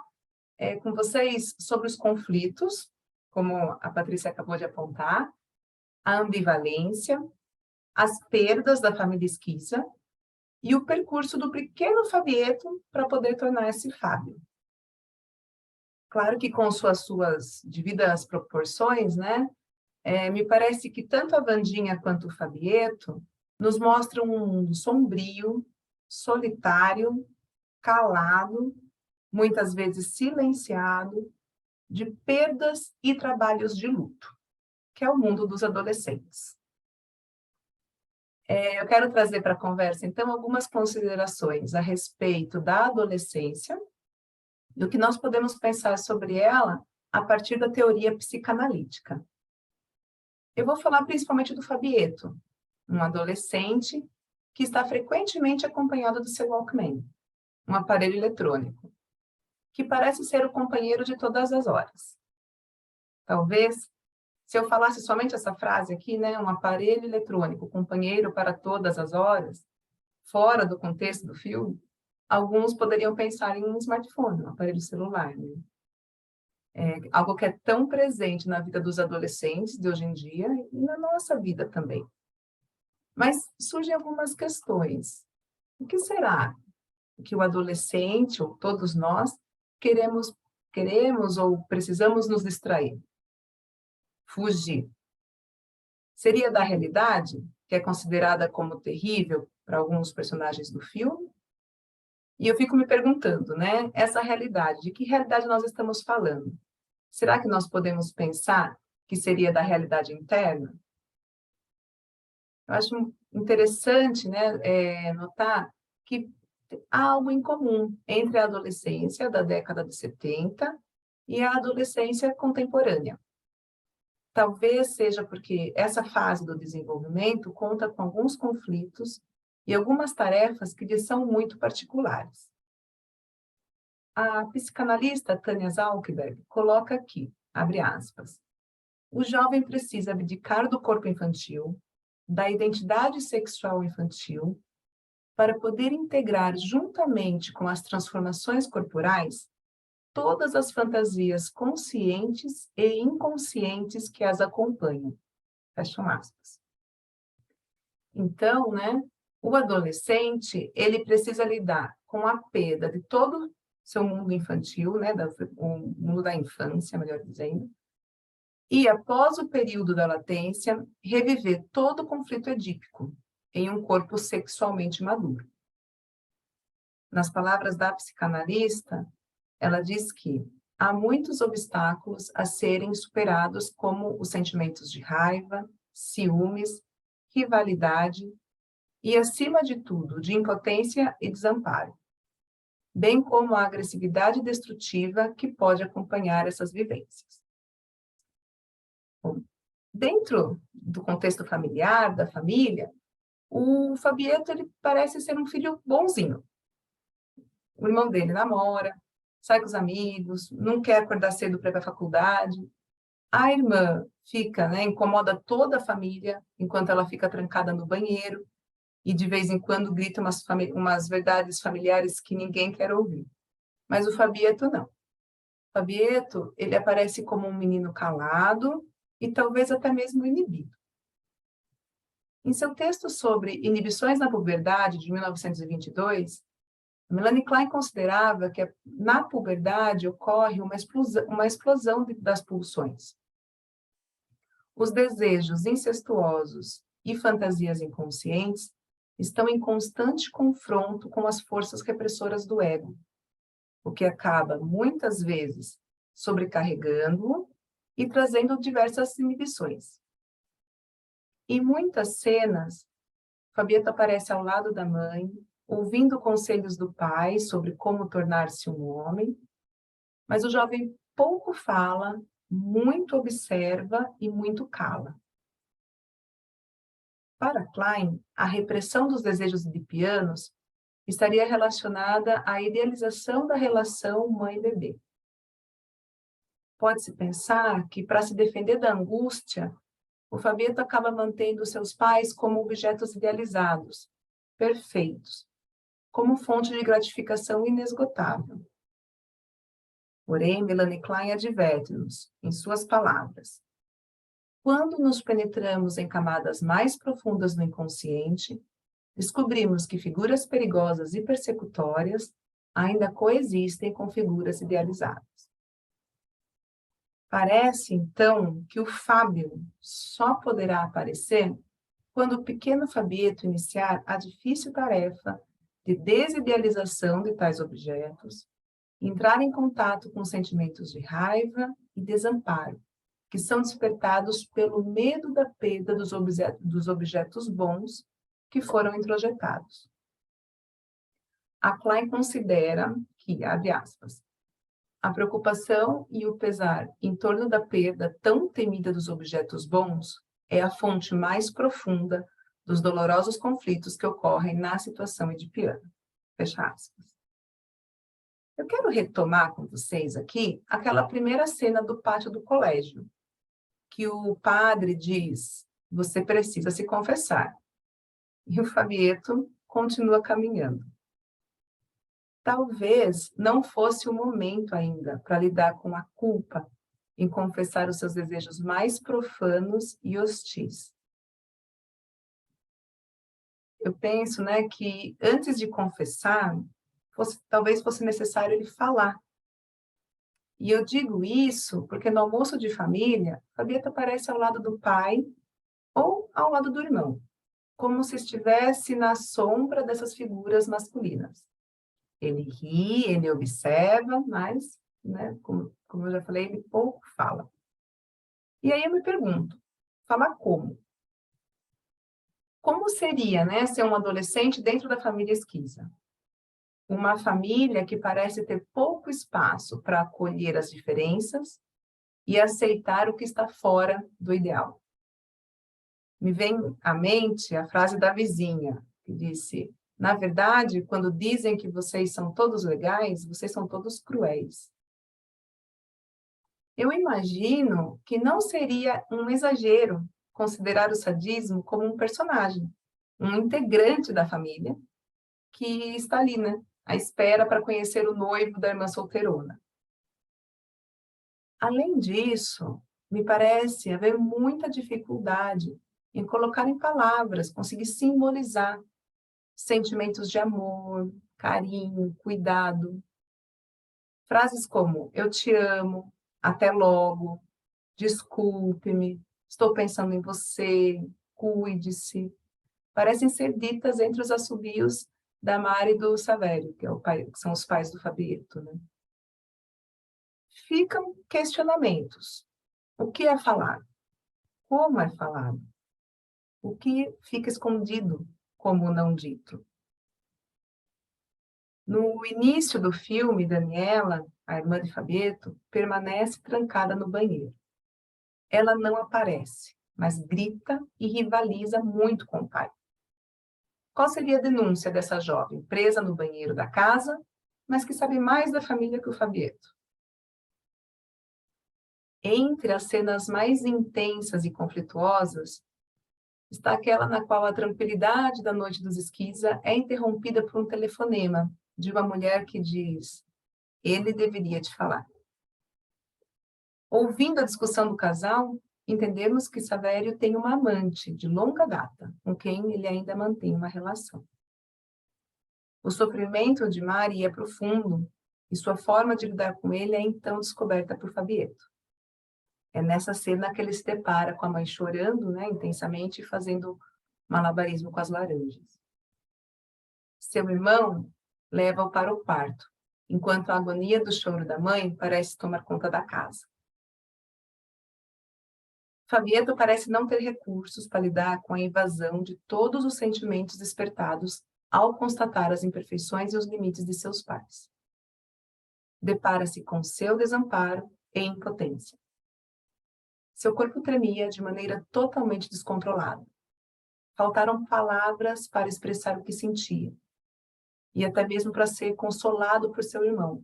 com vocês sobre os conflitos, como a Patrícia acabou de apontar, a ambivalência, as perdas da família Esquiza e o percurso do pequeno Fabieto para poder tornar-se Fábio. Claro que com suas devidas proporções, né? Me parece que tanto a Wandinha quanto o Fabieto nos mostram um mundo sombrio, solitário, calado, muitas vezes silenciado, de perdas e trabalhos de luto, que é o mundo dos adolescentes. Eu quero trazer para a conversa, então, algumas considerações a respeito da adolescência e o que nós podemos pensar sobre ela a partir da teoria psicanalítica. Eu vou falar principalmente do Fabieto, um adolescente que está frequentemente acompanhado do seu Walkman, um aparelho eletrônico, que parece ser o companheiro de todas as horas. Talvez, se eu falasse somente essa frase aqui, né, um aparelho eletrônico, companheiro para todas as horas, fora do contexto do filme, alguns poderiam pensar em um smartphone, um aparelho celular, né? Algo que é tão presente na vida dos adolescentes de hoje em dia e na nossa vida também. Mas surgem algumas questões. O que será que o adolescente, ou todos nós, queremos ou precisamos nos distrair? Fugir. Seria da realidade, que é considerada como terrível para alguns personagens do filme? E eu fico me perguntando, né, essa realidade, de que realidade nós estamos falando? Será que nós podemos pensar que seria da realidade interna? Eu acho interessante, né, notar que há algo em comum entre a adolescência da década de 70 e a adolescência contemporânea. Talvez seja porque essa fase do desenvolvimento conta com alguns conflitos e algumas tarefas que lhe são muito particulares. A psicanalista Tânia Zalcberg coloca aqui, abre aspas, o jovem precisa abdicar do corpo infantil, da identidade sexual infantil, para poder integrar juntamente com as transformações corporais todas as fantasias conscientes e inconscientes que as acompanham. Fecham aspas. Então, né, o adolescente, ele precisa lidar com a perda de todo o seu mundo infantil, né, o mundo da infância, melhor dizendo, e após o período da latência, reviver todo o conflito edípico em um corpo sexualmente maduro. Nas palavras da psicanalista, ela diz que há muitos obstáculos a serem superados, como os sentimentos de raiva, ciúmes, rivalidade e, acima de tudo, de impotência e desamparo, bem como a agressividade destrutiva que pode acompanhar essas vivências. Bom, dentro do contexto familiar, da família, o Fabieto ele parece ser um filho bonzinho. O irmão dele namora, sai com os amigos, não quer acordar cedo para ir para a faculdade. A irmã fica, né, incomoda toda a família enquanto ela fica trancada no banheiro e de vez em quando grita umas verdades familiares que ninguém quer ouvir. Mas o Fabieto não. O Fabieto, ele aparece como um menino calado e talvez até mesmo inibido. Em seu texto sobre inibições na puberdade, de 1922, Melanie Klein considerava que na puberdade ocorre uma explosão das pulsões. Os desejos incestuosos e fantasias inconscientes estão em constante confronto com as forças repressoras do ego, o que acaba, muitas vezes, sobrecarregando-o e trazendo diversas inibições. Em muitas cenas, Fabieto aparece ao lado da mãe, ouvindo conselhos do pai sobre como tornar-se um homem, mas o jovem pouco fala, muito observa e muito cala. Para Klein, a repressão dos desejos edipianos estaria relacionada à idealização da relação mãe-bebê. Pode-se pensar que, para se defender da angústia, o Fabieto acaba mantendo seus pais como objetos idealizados, perfeitos, como fonte de gratificação inesgotável. Porém, Melanie Klein adverte-nos, em suas palavras, quando nos penetramos em camadas mais profundas do inconsciente, descobrimos que figuras perigosas e persecutórias ainda coexistem com figuras idealizadas. Parece, então, que o Fábio só poderá aparecer quando o pequeno Fabieto iniciar a difícil tarefa de desidealização de tais objetos, entrar em contato com sentimentos de raiva e desamparo, que são despertados pelo medo da perda dos objetos bons que foram introjetados. A Klein considera que, abre aspas, a preocupação e o pesar em torno da perda tão temida dos objetos bons é a fonte mais profunda dos dolorosos conflitos que ocorrem na situação edipiana. Fecha aspas. Eu quero retomar com vocês aqui aquela primeira cena do pátio do colégio, que o padre diz, você precisa se confessar. E o Fabieto continua caminhando. Talvez não fosse o momento ainda para lidar com a culpa em confessar os seus desejos mais profanos e hostis. Eu penso, né, que antes de confessar, talvez fosse necessário ele falar. E eu digo isso porque no almoço de família, Fabieto aparece ao lado do pai ou ao lado do irmão, como se estivesse na sombra dessas figuras masculinas. Ele ri, ele observa, mas, né, como eu já falei, ele pouco fala. E aí eu me pergunto, falar como? Como seria, né, ser um adolescente dentro da família esquiza? Uma família que parece ter pouco espaço para acolher as diferenças e aceitar o que está fora do ideal. Me vem à mente a frase da vizinha, que disse: na verdade, quando dizem que vocês são todos legais, vocês são todos cruéis. Eu imagino que não seria um exagero considerar o sadismo como um personagem, um integrante da família, que está ali, né, à espera para conhecer o noivo da irmã solteirona. Além disso, me parece haver muita dificuldade em colocar em palavras, conseguir simbolizar sentimentos de amor, carinho, cuidado. Frases como eu te amo, até logo, desculpe-me, estou pensando em você, cuide-se, parecem ser ditas entre os assobios da Mari e do Savério, que são os pais do Fabieto, né? Ficam questionamentos. O que é falado? Como é falado? O que fica escondido como não dito? No início do filme, Daniela, a irmã de Fabieto, permanece trancada no banheiro. Ela não aparece, mas grita e rivaliza muito com o pai. Qual seria a denúncia dessa jovem, presa no banheiro da casa, mas que sabe mais da família que o Fabieto? Entre as cenas mais intensas e conflituosas, está aquela na qual a tranquilidade da noite dos esquiza é interrompida por um telefonema de uma mulher que diz: ele deveria te falar. Ouvindo a discussão do casal, entendemos que Savério tem uma amante de longa data, com quem ele ainda mantém uma relação. O sofrimento de Mari é profundo e sua forma de lidar com ele é então descoberta por Fabieto. É nessa cena que ele se depara com a mãe chorando, né, intensamente, e fazendo malabarismo com as laranjas. Seu irmão leva-o para o quarto, enquanto a agonia do choro da mãe parece tomar conta da casa. Fabieto parece não ter recursos para lidar com a invasão de todos os sentimentos despertados ao constatar as imperfeições e os limites de seus pais. Depara-se com seu desamparo e impotência. Seu corpo tremia de maneira totalmente descontrolada. Faltaram palavras para expressar o que sentia, e até mesmo para ser consolado por seu irmão,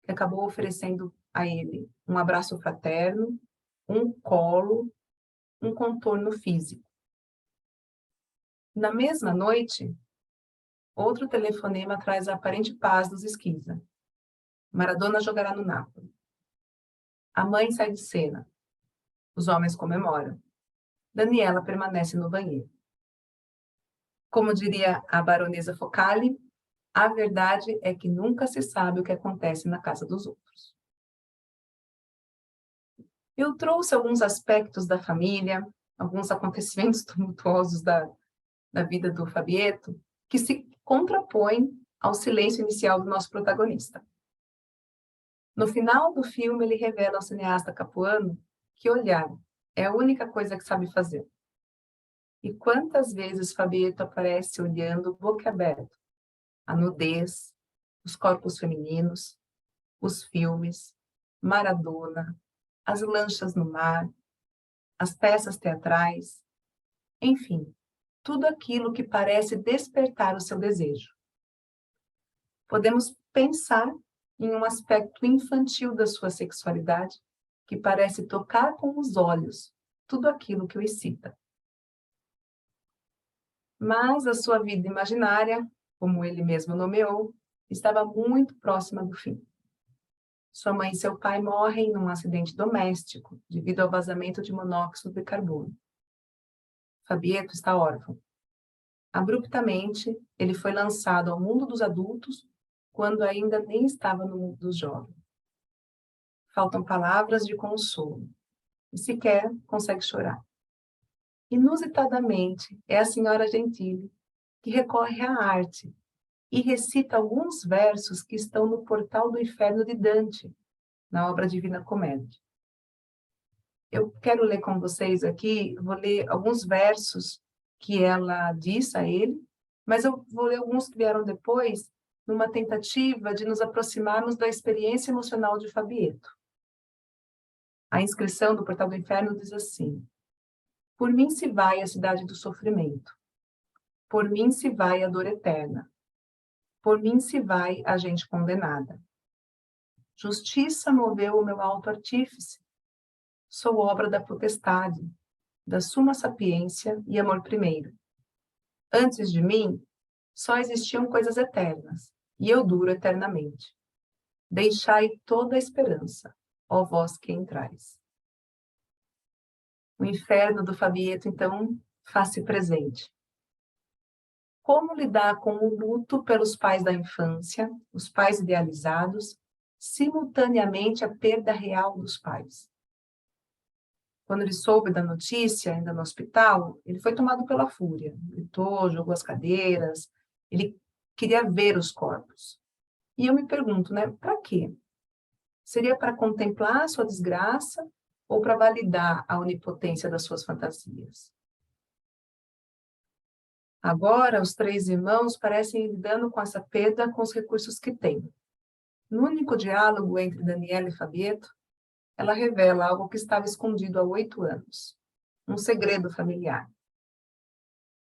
que acabou oferecendo a ele um abraço fraterno, um colo, um contorno físico. Na mesma noite, outro telefonema traz a aparente paz dos esquiza. Maradona jogará no Napoli. A mãe sai de cena. Os homens comemoram. Daniela permanece no banheiro. Como diria a baronesa Focali, a verdade é que nunca se sabe o que acontece na casa dos outros. Eu trouxe alguns aspectos da família, alguns acontecimentos tumultuosos da vida do Fabieto, que se contrapõem ao silêncio inicial do nosso protagonista. No final do filme, ele revela ao cineasta capuano que olhar é a única coisa que sabe fazer. E quantas vezes Fabieto aparece olhando boquiaberto a nudez, os corpos femininos, os filmes, Maradona, as lanchas no mar, as peças teatrais, enfim, tudo aquilo que parece despertar o seu desejo. Podemos pensar em um aspecto infantil da sua sexualidade que parece tocar com os olhos tudo aquilo que o excita. Mas a sua vida imaginária, como ele mesmo nomeou, estava muito próxima do fim. Sua mãe e seu pai morrem num acidente doméstico devido ao vazamento de monóxido de carbono. Fabieto está órfão. Abruptamente, ele foi lançado ao mundo dos adultos quando ainda nem estava no mundo dos jovens. Faltam palavras de consolo e sequer consegue chorar. Inusitadamente, é a senhora Gentili que recorre à arte e recita alguns versos que estão no Portal do Inferno de Dante, na obra Divina Comédia. Eu quero ler com vocês aqui, vou ler alguns versos que ela diz a ele, mas eu vou ler alguns que vieram depois, numa tentativa de nos aproximarmos da experiência emocional de Fabieto. A inscrição do Portal do Inferno diz assim: por mim se vai a cidade do sofrimento, por mim se vai a dor eterna, por mim se vai a gente condenada. Justiça moveu o meu alto artífice, sou obra da potestade, da suma sapiência e amor primeiro. Antes de mim, só existiam coisas eternas, e eu duro eternamente. Deixai toda a esperança, ó vós que entrais. O inferno do Fabieto, então, faz-se presente. Como lidar com o luto pelos pais da infância, os pais idealizados, simultaneamente a perda real dos pais? Quando ele soube da notícia, ainda no hospital, ele foi tomado pela fúria. Gritou, jogou as cadeiras, ele queria ver os corpos. E eu me pergunto, né, para quê? Seria para contemplar a sua desgraça ou para validar a onipotência das suas fantasias? Agora, os três irmãos parecem ir lidando com essa perda com os recursos que têm. No único diálogo entre Daniela e Fabieto, ela revela algo que estava escondido há 8 anos, um segredo familiar.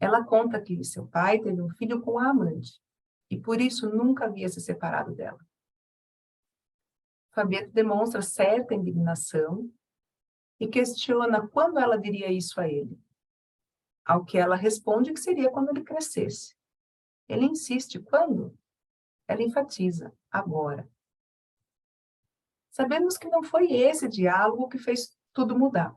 Ela conta que seu pai teve um filho com a amante, e por isso nunca havia se separado dela. Fabieto demonstra certa indignação e questiona quando ela diria isso a ele. Ao que ela responde que seria quando ele crescesse. Ele insiste, quando? Ela enfatiza, agora. Sabemos que não foi esse diálogo que fez tudo mudar,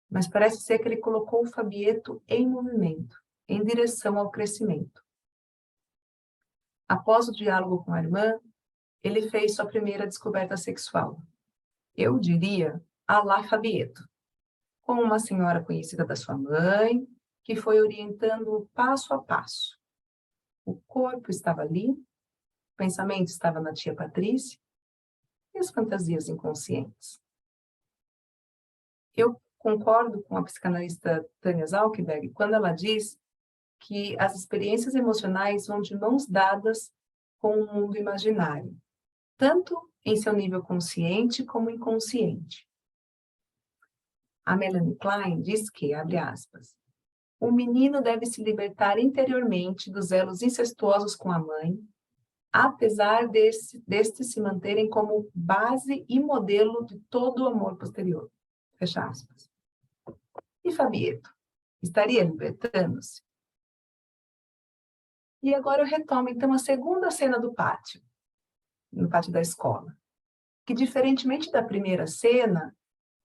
mas parece ser que ele colocou o Fabieto em movimento, em direção ao crescimento. Após o diálogo com a irmã, ele fez sua primeira descoberta sexual. Eu diria, à la Fabieto, com uma senhora conhecida da sua mãe, que foi orientando passo a passo. O corpo estava ali, o pensamento estava na tia Patrícia, e as fantasias inconscientes. Eu concordo com a psicanalista Tânia Zalcberg quando ela diz que as experiências emocionais vão de mãos dadas com o mundo imaginário, tanto em seu nível consciente como inconsciente. A Melanie Klein diz que, abre aspas, o menino deve se libertar interiormente dos elos incestuosos com a mãe, apesar destes se manterem como base e modelo de todo o amor posterior. Fecha aspas. E Fabieto, estaria libertando-se? E agora eu retomo, então, a segunda cena do pátio, no pátio da escola, que, diferentemente da primeira cena,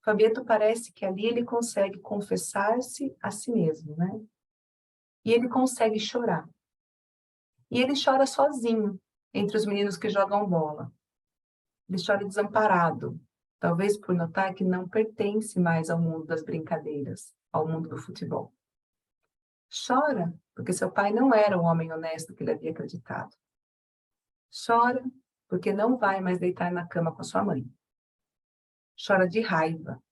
Fabieto parece que ali ele consegue confessar-se a si mesmo, né? E ele consegue chorar. E ele chora sozinho, entre os meninos que jogam bola. Ele chora desamparado, talvez por notar que não pertence mais ao mundo das brincadeiras, ao mundo do futebol. Chora porque seu pai não era o homem honesto que ele havia acreditado. Chora porque não vai mais deitar na cama com sua mãe. Chora de raiva.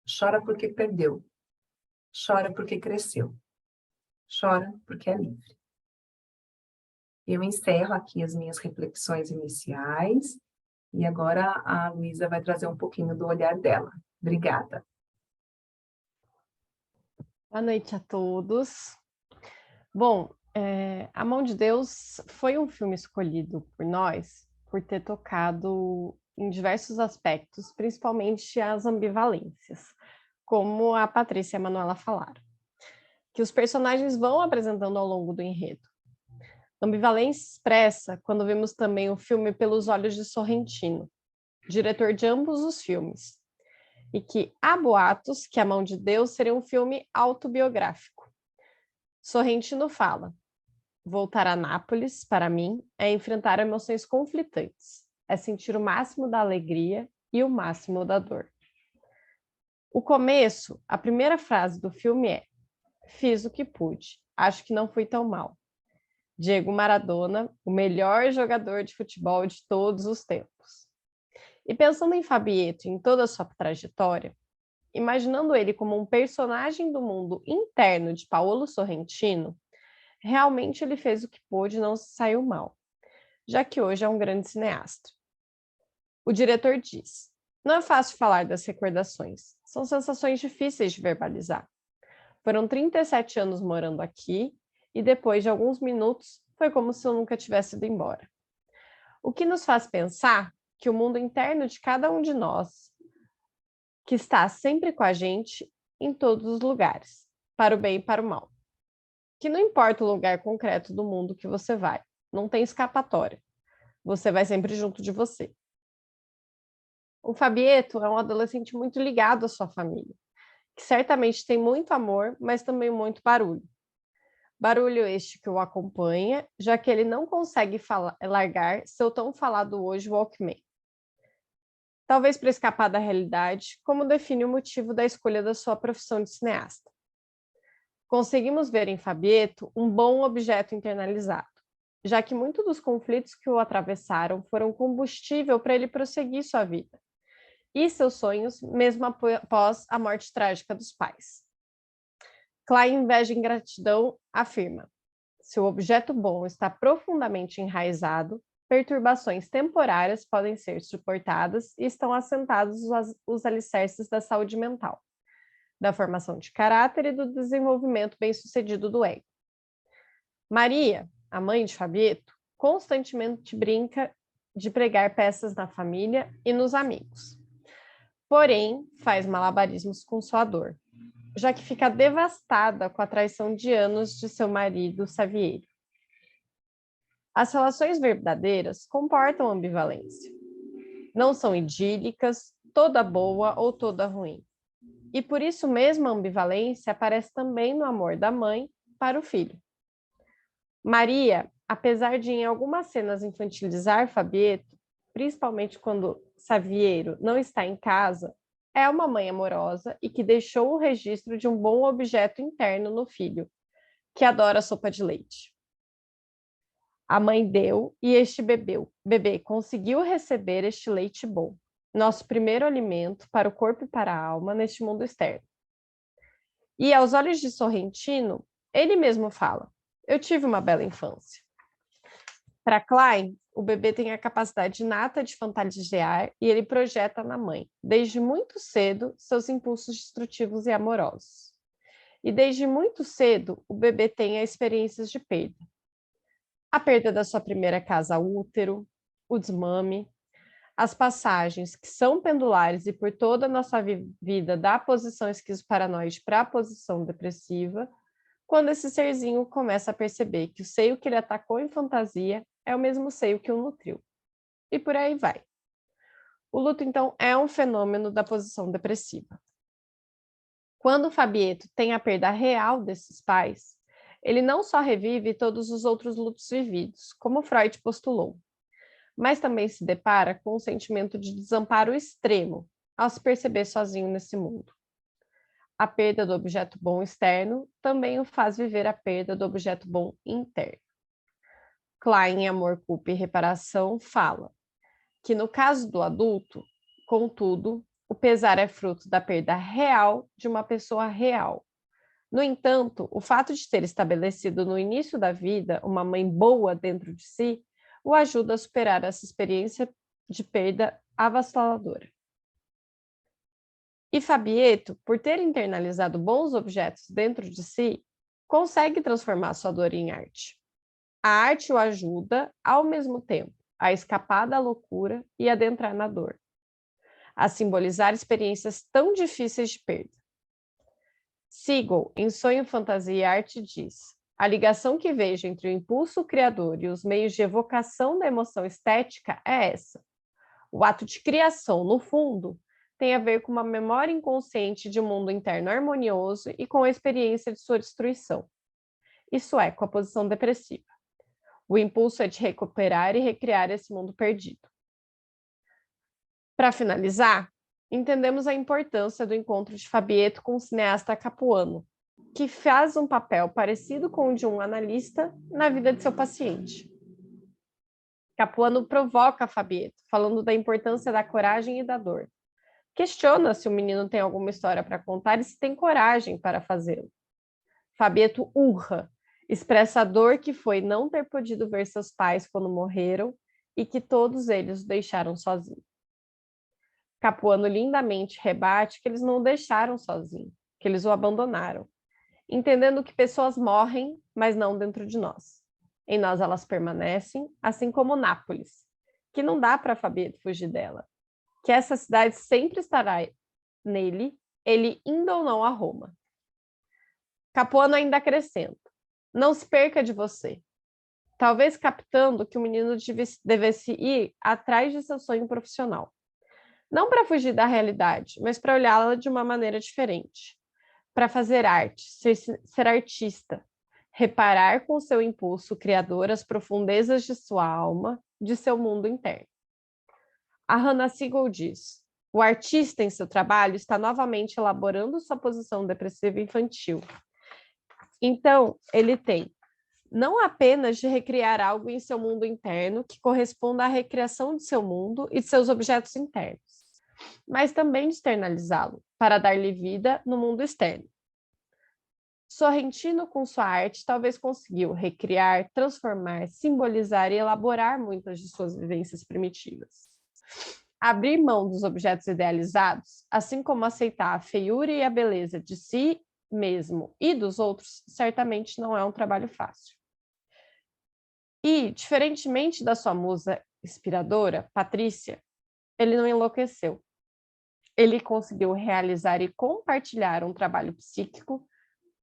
Chora porque perdeu. Chora porque cresceu. Chora porque é livre. Eu encerro aqui as minhas reflexões iniciais e agora a Luísa vai trazer um pouquinho do olhar dela. Obrigada. Boa noite a todos. Bom, A Mão de Deus foi um filme escolhido por nós por ter tocado em diversos aspectos, principalmente as ambivalências, como a Patrícia e a Manuela falaram, que os personagens vão apresentando ao longo do enredo. Ambivalência expressa quando vemos também o filme pelos olhos de Sorrentino, diretor de ambos os filmes, e que há boatos que A Mão de Deus seria um filme autobiográfico. Sorrentino fala: voltar a Nápoles, para mim, é enfrentar emoções conflitantes, é sentir o máximo da alegria e o máximo da dor. O começo, a primeira frase do filme é: fiz o que pude, acho que não fui tão mal. Diego Maradona, o melhor jogador de futebol de todos os tempos. E pensando em Fabieto e em toda a sua trajetória, imaginando ele como um personagem do mundo interno de Paolo Sorrentino, realmente ele fez o que pôde e não se saiu mal, já que hoje é um grande cineasta. O diretor diz: não é fácil falar das recordações, são sensações difíceis de verbalizar. Foram 37 anos morando aqui e depois de alguns minutos foi como se eu nunca tivesse ido embora. O que nos faz pensar que o mundo interno de cada um de nós, que está sempre com a gente em todos os lugares, para o bem e para o mal. Que não importa o lugar concreto do mundo que você vai, não tem escapatória. Você vai sempre junto de você. O Fabieto é um adolescente muito ligado à sua família, que certamente tem muito amor, mas também muito barulho. Barulho este que o acompanha, já que ele não consegue largar seu tão falado hoje Walkman. Talvez para escapar da realidade, como define o motivo da escolha da sua profissão de cineasta. Conseguimos ver em Fabieto um bom objeto internalizado, já que muitos dos conflitos que o atravessaram foram combustível para ele prosseguir sua vida e seus sonhos, mesmo após a morte trágica dos pais. Klein, Inveja e Ingratidão, afirma: se o objeto bom está profundamente enraizado, perturbações temporárias podem ser suportadas e estão assentados os alicerces da saúde mental, da formação de caráter e do desenvolvimento bem-sucedido do ego. Maria, a mãe de Fabieto, constantemente brinca de pregar peças na família e nos amigos. Porém, faz malabarismos com sua dor, já que fica devastada com a traição de anos de seu marido, Saviero. As relações verdadeiras comportam ambivalência. Não são idílicas, toda boa ou toda ruim. E por isso mesmo a ambivalência aparece também no amor da mãe para o filho. Maria, apesar de em algumas cenas infantilizar Fabieto, principalmente quando Saviero não está em casa, é uma mãe amorosa e que deixou o registro de um bom objeto interno no filho, que adora sopa de leite. A mãe deu e este bebê conseguiu receber este leite bom, nosso primeiro alimento para o corpo e para a alma neste mundo externo. E aos olhos de Sorrentino, ele mesmo fala: eu tive uma bela infância. Para Klein, o bebê tem a capacidade inata de fantasiar e ele projeta na mãe, desde muito cedo, seus impulsos destrutivos e amorosos. E desde muito cedo, o bebê tem experiências de perda. A perda da sua primeira casa útero, o desmame, as passagens que são pendulares e por toda a nossa vida da posição esquizoparanoide para a posição depressiva, quando esse serzinho começa a perceber que o seio que ele atacou em fantasia é o mesmo seio que o nutriu. E por aí vai. O luto, então, é um fenômeno da posição depressiva. Quando o Fabieto tem a perda real desses pais, ele não só revive todos os outros lutos vividos, como Freud postulou, mas também se depara com um sentimento de desamparo extremo ao se perceber sozinho nesse mundo. A perda do objeto bom externo também o faz viver a perda do objeto bom interno. Klein, em Amor, Culpa e Reparação, fala que no caso do adulto, contudo, o pesar é fruto da perda real de uma pessoa real. No entanto, o fato de ter estabelecido no início da vida uma mãe boa dentro de si o ajuda a superar essa experiência de perda avassaladora. E Fabieto, por ter internalizado bons objetos dentro de si, consegue transformar sua dor em arte. A arte o ajuda, ao mesmo tempo, a escapar da loucura e adentrar na dor, a simbolizar experiências tão difíceis de perda. Siegel, em Sonho, Fantasia e Arte, diz: a ligação que vejo entre o impulso criador e os meios de evocação da emoção estética é essa. O ato de criação, no fundo, tem a ver com uma memória inconsciente de um mundo interno harmonioso e com a experiência de sua destruição. Isso é, com a posição depressiva. O impulso é de recuperar e recriar esse mundo perdido. Para finalizar, entendemos a importância do encontro de Fabieto com o cineasta Capuano, que faz um papel parecido com o de um analista na vida de seu paciente. Capuano provoca Fabieto, falando da importância da coragem e da dor. Questiona se o menino tem alguma história para contar e se tem coragem para fazê-lo. Fabieto urra, expressa a dor que foi não ter podido ver seus pais quando morreram e que todos eles o deixaram sozinho. Capuano lindamente rebate que eles não o deixaram sozinho, que eles o abandonaram, entendendo que pessoas morrem, mas não dentro de nós. Em nós elas permanecem, assim como Nápoles, que não dá para Fabieto fugir dela, que essa cidade sempre estará nele, ele indo ou não a Roma. Capuano ainda acrescenta, não se perca de você, talvez captando que o menino devesse ir atrás de seu sonho profissional. Não para fugir da realidade, mas para olhá-la de uma maneira diferente. Para fazer arte, ser artista, reparar com seu impulso criador as profundezas de sua alma, de seu mundo interno. A Hannah Siegel diz, o artista em seu trabalho está novamente elaborando sua posição depressiva infantil. Então, ele tem não apenas de recriar algo em seu mundo interno que corresponda à recriação de seu mundo e de seus objetos internos, mas também de externalizá-lo, para dar-lhe vida no mundo externo. Sorrentino, com sua arte, talvez conseguiu recriar, transformar, simbolizar e elaborar muitas de suas vivências primitivas. Abrir mão dos objetos idealizados, assim como aceitar a feiura e a beleza de si mesmo e dos outros, certamente não é um trabalho fácil. E, diferentemente da sua musa inspiradora, Patrícia, ele não enlouqueceu. Ele conseguiu realizar e compartilhar um trabalho psíquico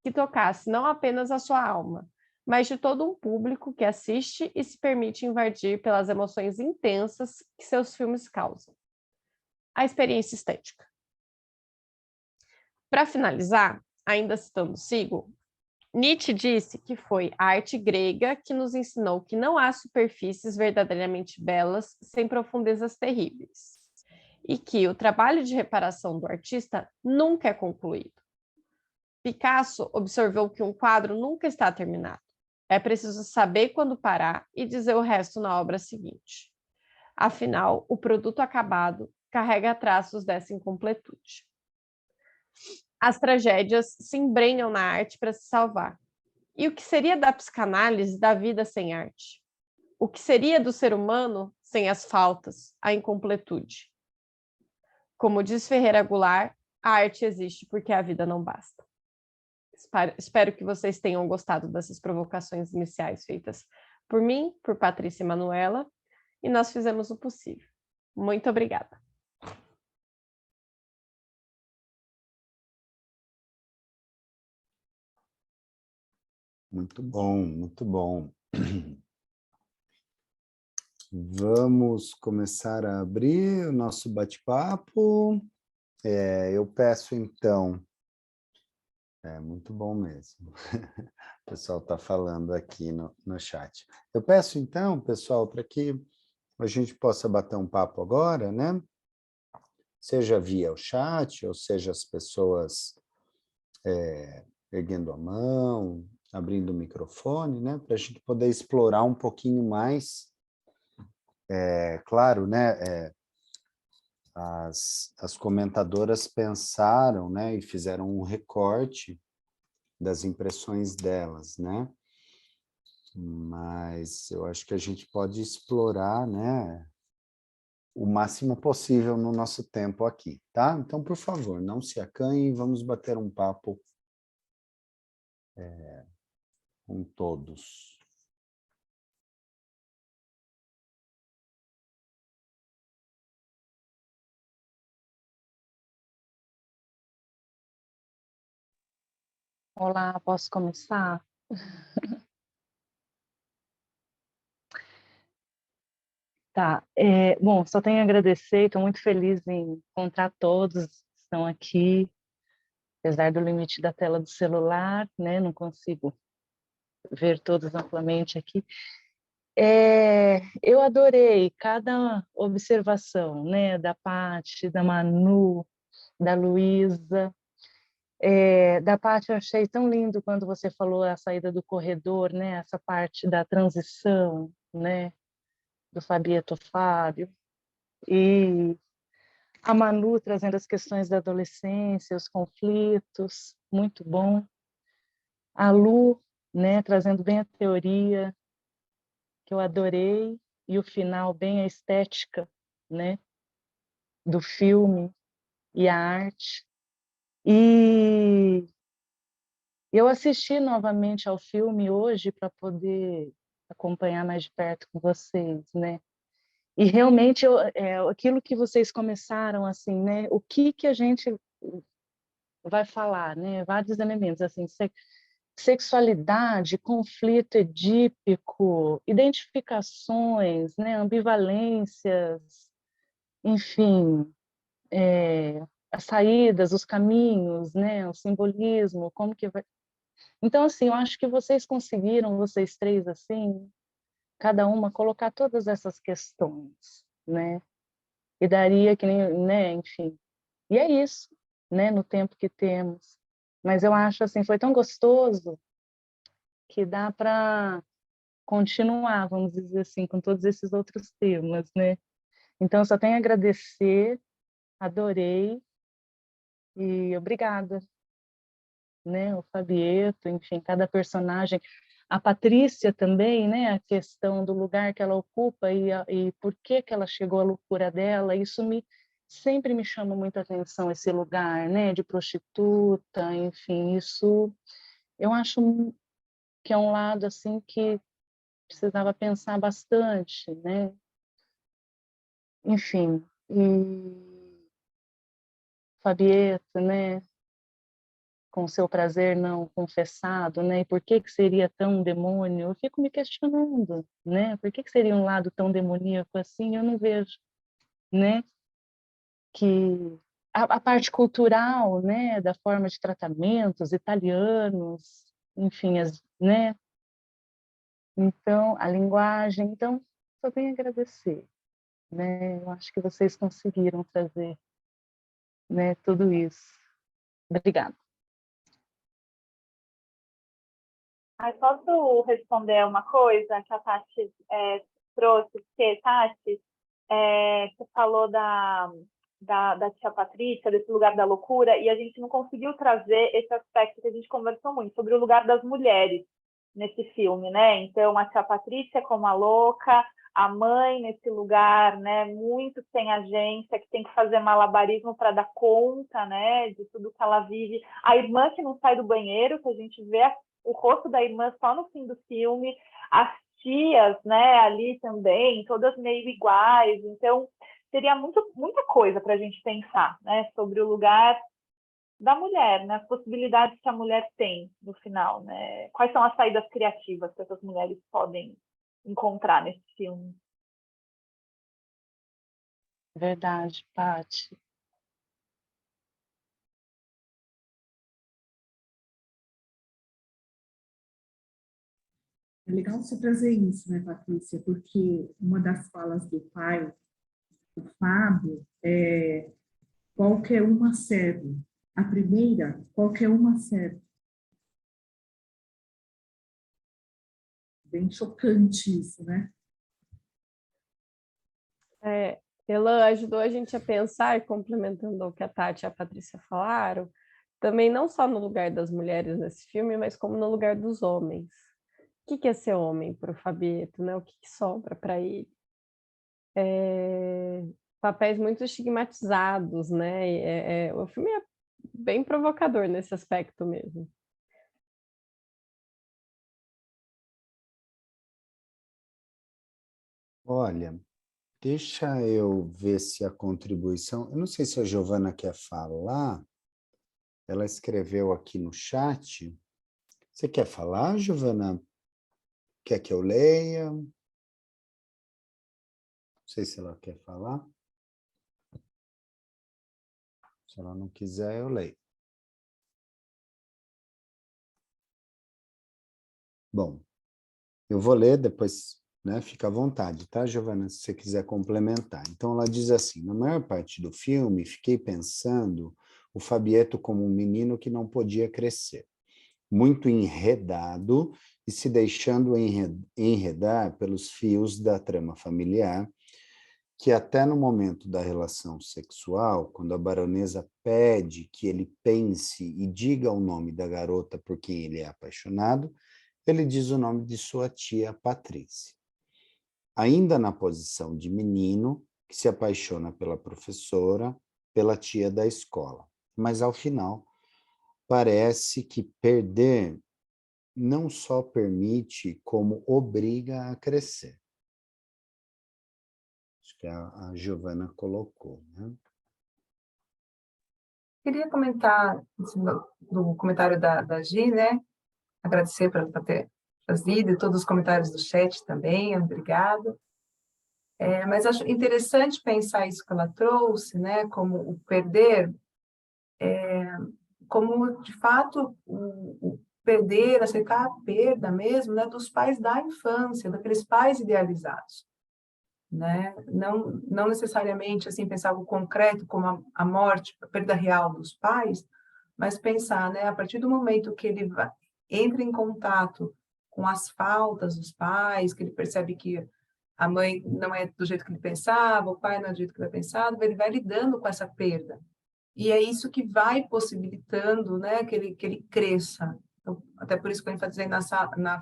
que tocasse não apenas a sua alma, mas de todo um público que assiste e se permite invadir pelas emoções intensas que seus filmes causam. A experiência estética. Para finalizar, ainda citando Siegel, Nietzsche disse que foi a arte grega que nos ensinou que não há superfícies verdadeiramente belas sem profundezas terríveis, e que o trabalho de reparação do artista nunca é concluído. Picasso observou que um quadro nunca está terminado. É preciso saber quando parar e dizer o resto na obra seguinte. Afinal, o produto acabado carrega traços dessa incompletude. As tragédias se embrenham na arte para se salvar. E o que seria da psicanálise da vida sem arte? O que seria do ser humano sem as faltas, a incompletude? Como diz Ferreira Goulart, a arte existe porque a vida não basta. Espero que vocês tenham gostado dessas provocações iniciais feitas por mim, por Patrícia e Manuela, e nós fizemos o possível. Muito obrigada. Muito bom, muito bom. Vamos começar a abrir o nosso bate-papo. Eu peço, então... muito bom mesmo. O pessoal está falando aqui no chat. Eu peço, então, pessoal, para que a gente possa bater um papo agora, né? Seja via o chat, ou seja as pessoas erguendo a mão, abrindo o microfone, né? Para a gente poder explorar um pouquinho mais. Claro, né? As comentadoras pensaram, né? E fizeram um recorte das impressões delas, né? Mas eu acho que a gente pode explorar, né, o máximo possível no nosso tempo aqui, tá? Então, por favor, não se acanhem, vamos bater um papo com todos. Olá, posso começar? Tá, bom, só tenho a agradecer, estou muito feliz em encontrar todos que estão aqui, apesar do limite da tela do celular, né, não consigo ver todos amplamente aqui. Eu adorei cada observação, né, da Paty, da Manu, da Luísa, Da parte, eu achei tão lindo quando você falou a saída do corredor, né? Essa parte da transição, né? Do Fabieto Fábio. E a Manu trazendo as questões da adolescência, os conflitos, muito bom. A Lu, né? Trazendo bem a teoria, que eu adorei, e o final bem a estética, né? Do filme e a arte. E eu assisti novamente ao filme hoje para poder acompanhar mais de perto com vocês, né? E realmente aquilo que vocês começaram assim, né? O que a gente vai falar, né? Vários elementos assim, sexualidade, conflito edípico, identificações, né? Ambivalências, enfim, as saídas, os caminhos, né? O simbolismo, como que vai. Então, assim, eu acho que vocês conseguiram, vocês três, assim, cada uma, colocar todas essas questões, né? E daria que nem, né, enfim. E é isso, né, no tempo que temos. Mas eu acho, assim, foi tão gostoso que dá para continuar, vamos dizer assim, com todos esses outros temas, né? Então, eu só tenho a agradecer, adorei e obrigada, né? O Fabieto, enfim, cada personagem. A Patrícia também, né? A questão do lugar que ela ocupa e por que que ela chegou à loucura dela, isso sempre me chama muita atenção, esse lugar, né? De prostituta, enfim, isso eu acho que é um lado assim que precisava pensar bastante, né? Enfim, e Fabieta, né? Com seu prazer não confessado, né? E por que que seria tão demônio? Eu fico me questionando, né? Por que que seria um lado tão demoníaco assim? Eu não vejo, né? Que a parte cultural, né? Da forma de tratamentos italianos, enfim, né? Então, a linguagem, então, só tenho a agradecer, né? Eu acho que vocês conseguiram trazer, né? Tudo isso. Obrigada. Posso responder uma coisa que a Tati trouxe? Porque, Tati, você falou da tia Patrícia, desse lugar da loucura, e a gente não conseguiu trazer esse aspecto que a gente conversou muito, sobre o lugar das mulheres nesse filme, né? Então, a tia Patrícia como a louca, a mãe nesse lugar, né, muito sem agência, que tem que fazer malabarismo para dar conta, né, de tudo que ela vive. A irmã que não sai do banheiro, que a gente vê o rosto da irmã só no fim do filme, as tias, né, ali também, todas meio iguais. Então, seria muita coisa para a gente pensar, né, sobre o lugar da mulher, né, as possibilidades que a mulher tem no final, né, quais são as saídas criativas que essas mulheres podem encontrar nesse filme. Verdade, Paty. É legal você trazer isso, né, Patrícia? Porque uma das falas do pai, o Fábio, é qualquer uma serve. A primeira, qualquer uma serve. Bem chocante isso, né? Ela ajudou a gente a pensar, complementando o que a Tati e a Patrícia falaram, também não só no lugar das mulheres nesse filme, mas como no lugar dos homens. O que é ser homem para o Fabieto, né? O que sobra para ele? Papéis muito estigmatizados, né? O filme é bem provocador nesse aspecto mesmo. Olha, deixa eu ver se a contribuição... Eu não sei se a Giovana quer falar. Ela escreveu aqui no chat. Você quer falar, Giovana? Quer que eu leia? Não sei se ela quer falar. Se ela não quiser, eu leio. Bom, eu vou ler, depois, né, fica à vontade, tá, Giovana, se você quiser complementar. Então, ela diz assim, na maior parte do filme, fiquei pensando o Fabieto como um menino que não podia crescer, muito enredado e se deixando enredar pelos fios da trama familiar, que até no momento da relação sexual, quando a baronesa pede que ele pense e diga o nome da garota por quem ele é apaixonado, ele diz o nome de sua tia Patrícia. Ainda na posição de menino, que se apaixona pela professora, pela tia da escola. Mas, ao final, parece que perder não só permite, como obriga a crescer. Acho que a Giovana colocou, né? Queria comentar assim, do comentário da Gi, né? Agradecer por ela ter trazido e todos os comentários do chat também, obrigada. Mas acho interessante pensar isso que ela trouxe, né? Como o perder, como de fato o perder, aceitar a perda mesmo, né? Dos pais da infância, daqueles pais idealizados. Né? Não necessariamente assim pensar algo concreto como a morte, a perda real dos pais, mas pensar, né, a partir do momento que ele entra em contato com as faltas dos pais, que ele percebe que a mãe não é do jeito que ele pensava, o pai não é do jeito que ele pensava, ele vai lidando com essa perda. E é isso que vai possibilitando, né, que ele cresça. Então, até por isso que eu enfatizei na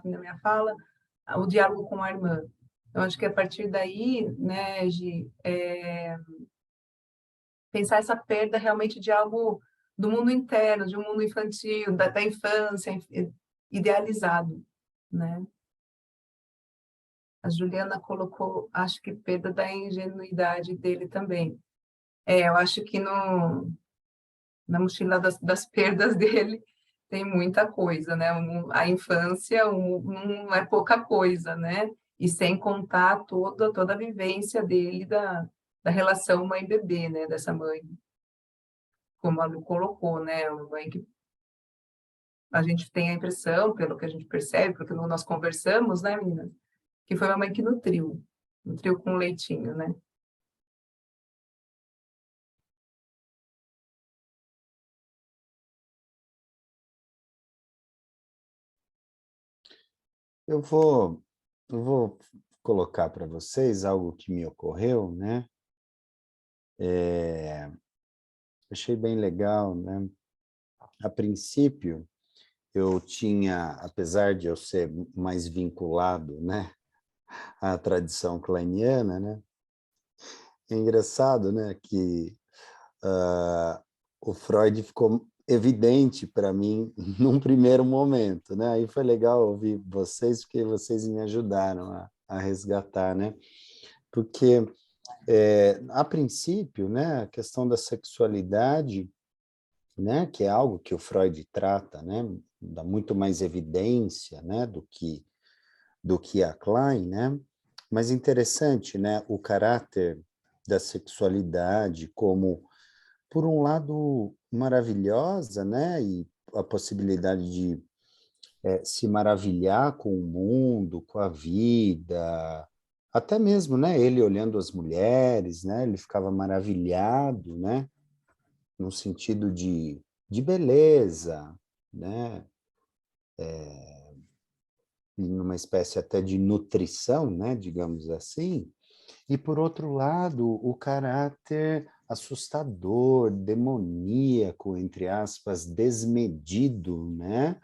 minha fala, o diálogo com a irmã. Eu acho que a partir daí, né, Gi, pensar essa perda realmente de algo do mundo interno, de um mundo infantil, da infância, idealizado, né? A Juliana colocou, acho que perda da ingenuidade dele também. Eu acho que na mochila das perdas dele tem muita coisa, né? A infância não é pouca coisa, né? E sem contar toda a vivência dele da relação mãe-bebê, né? Dessa mãe, como a Lu colocou, né? Uma mãe que a gente tem a impressão, pelo que a gente percebe, porque nós conversamos, né, meninas? Que foi uma mãe que nutriu com leitinho, né? Eu vou colocar para vocês algo que me ocorreu, né? Achei bem legal, né? A princípio, eu tinha, apesar de eu ser mais vinculado, né, à tradição kleiniana, né? É engraçado, né, que o Freud ficou evidente para mim num primeiro momento, né? Aí foi legal ouvir vocês, porque vocês me ajudaram a resgatar, né? Porque, a princípio, né, a questão da sexualidade, né, que é algo que o Freud trata, né, dá muito mais evidência, né, do que a Klein, né? Mas interessante, né, o caráter da sexualidade como, por um lado, maravilhosa, né, e a possibilidade de se maravilhar com o mundo, com a vida, até mesmo, né, ele olhando as mulheres, né, ele ficava maravilhado, né, no sentido de beleza, né, numa espécie até de nutrição, né, digamos assim, e, por outro lado, o caráter assustador, demoníaco, entre aspas, desmedido, né,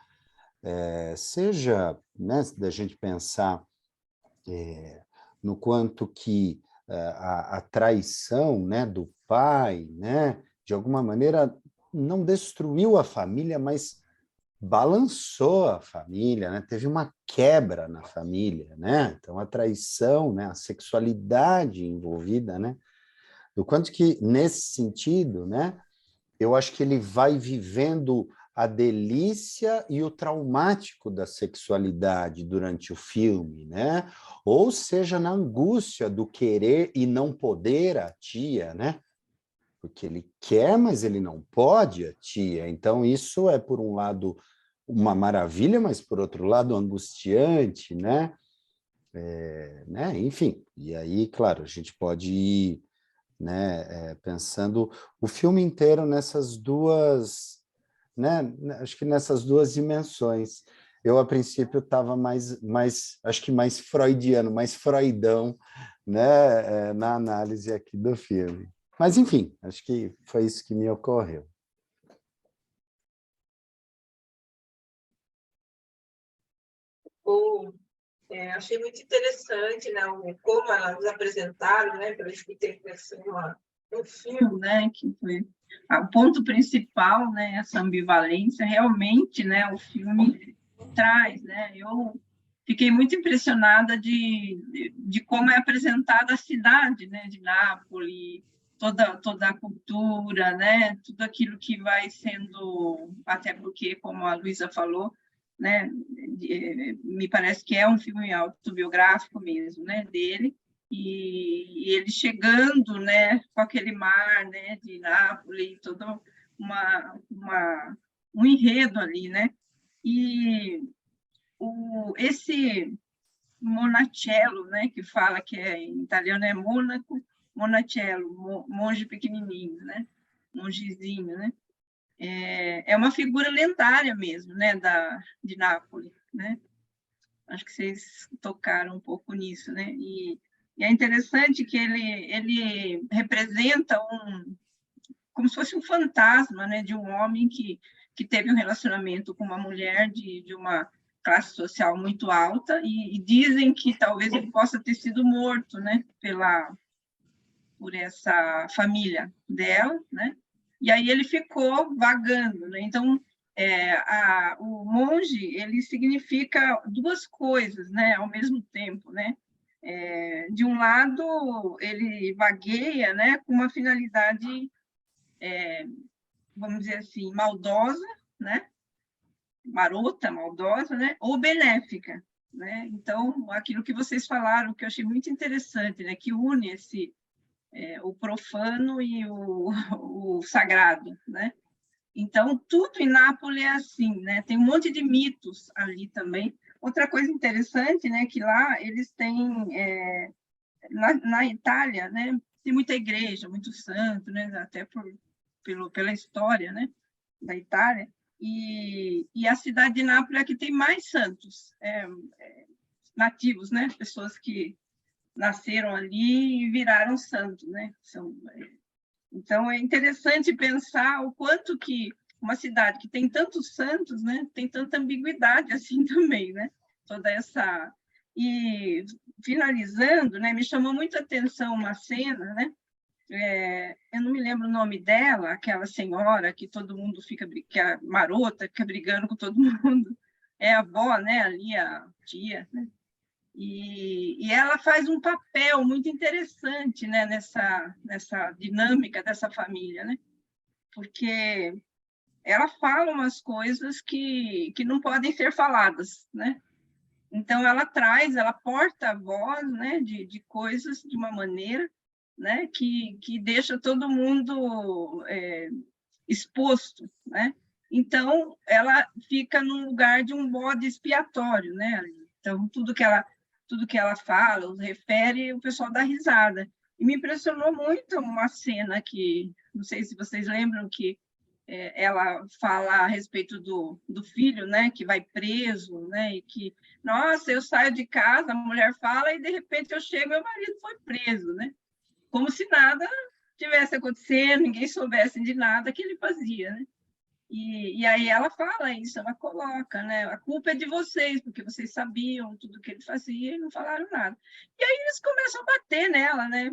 seja, né, da gente pensar no quanto que a traição, né, do pai, né, de alguma maneira não destruiu a família, mas balançou a família, né? Teve uma quebra na família, né? Então a traição, né, a sexualidade envolvida, né? Do quanto que nesse sentido, né, eu acho que ele vai vivendo a delícia e o traumático da sexualidade durante o filme, né? Ou seja, na angústia do querer e não poder a tia, né? Porque ele quer, mas ele não pode a tia. Então, isso é, por um lado, uma maravilha, mas, por outro lado, angustiante, né? Enfim, e aí, claro, a gente pode ir né? Pensando o filme inteiro nessas duas, né? Acho que nessas duas dimensões. Eu, a princípio, estava acho que mais freudiano, mais freudão, né? Na análise aqui do filme. Mas, enfim, acho que foi isso que me ocorreu. Achei muito interessante, né, como elas apresentaram, né, para a gente ter um filme, né, que foi o ponto principal, né, essa ambivalência, realmente, né, o filme traz, né, eu fiquei muito impressionada de como é apresentada a cidade, né, de Nápoles, toda a cultura, né, tudo aquilo que vai sendo, até porque, como a Luísa falou, né, me parece que é um filme autobiográfico mesmo, né, dele, e ele chegando, né, com aquele mar, né, de Nápoles, todo um enredo ali, né, e esse Monacello, né, que fala que em italiano é Mônaco, Monacello, monge pequenininho, né, mongezinho, né, é uma figura lendária mesmo, né, de Nápoles, né? Acho que vocês tocaram um pouco nisso, né? E é interessante que ele representa como se fosse um fantasma, né, de um homem que teve um relacionamento com uma mulher de uma classe social muito alta e dizem que talvez ele possa ter sido morto, né, por essa família dela, né? E aí ele ficou vagando, né? Então, o monge, ele significa duas coisas, né, ao mesmo tempo, né? De um lado, ele vagueia, né, com uma finalidade, vamos dizer assim, maldosa, né? Marota, maldosa, né? Ou benéfica, né? Então, aquilo que vocês falaram, que eu achei muito interessante, né? Que une o profano e o sagrado, né? Então, tudo em Nápoles é assim, né? Tem um monte de mitos ali também. Outra coisa interessante, né, que lá eles têm, na Itália, né, tem muita igreja, muito santo, né, até pela história, né, da Itália, e a cidade de Nápoles é a que tem mais santos, nativos, né, pessoas que nasceram ali e viraram santos, né? Então, é interessante pensar o quanto que uma cidade que tem tantos santos, né, tem tanta ambiguidade assim também, né? Toda essa... E, finalizando, né, me chamou muita atenção uma cena, né? Eu não me lembro o nome dela, aquela senhora que todo mundo que é marota, fica brigando com todo mundo. É a avó, né, ali, a tia, né? E ela faz um papel muito interessante, né, nessa dinâmica dessa família, né? Porque ela fala umas coisas que não podem ser faladas, né? Então, ela porta a voz, né, de coisas de uma maneira, né, que deixa todo mundo exposto, né? Então, ela fica no lugar de um bode expiatório, né? Então, tudo que ela fala, refere, o pessoal dá risada. E me impressionou muito uma cena que, não sei se vocês lembram, que ela fala a respeito do filho, né, que vai preso, né, e que, nossa, eu saio de casa, a mulher fala, e de repente eu chego e meu marido foi preso, né? Como se nada tivesse acontecendo, ninguém soubesse de nada que ele fazia, né? E aí ela fala isso, ela coloca, né? A culpa é de vocês, porque vocês sabiam tudo que ele fazia e não falaram nada. E aí eles começam a bater nela, né?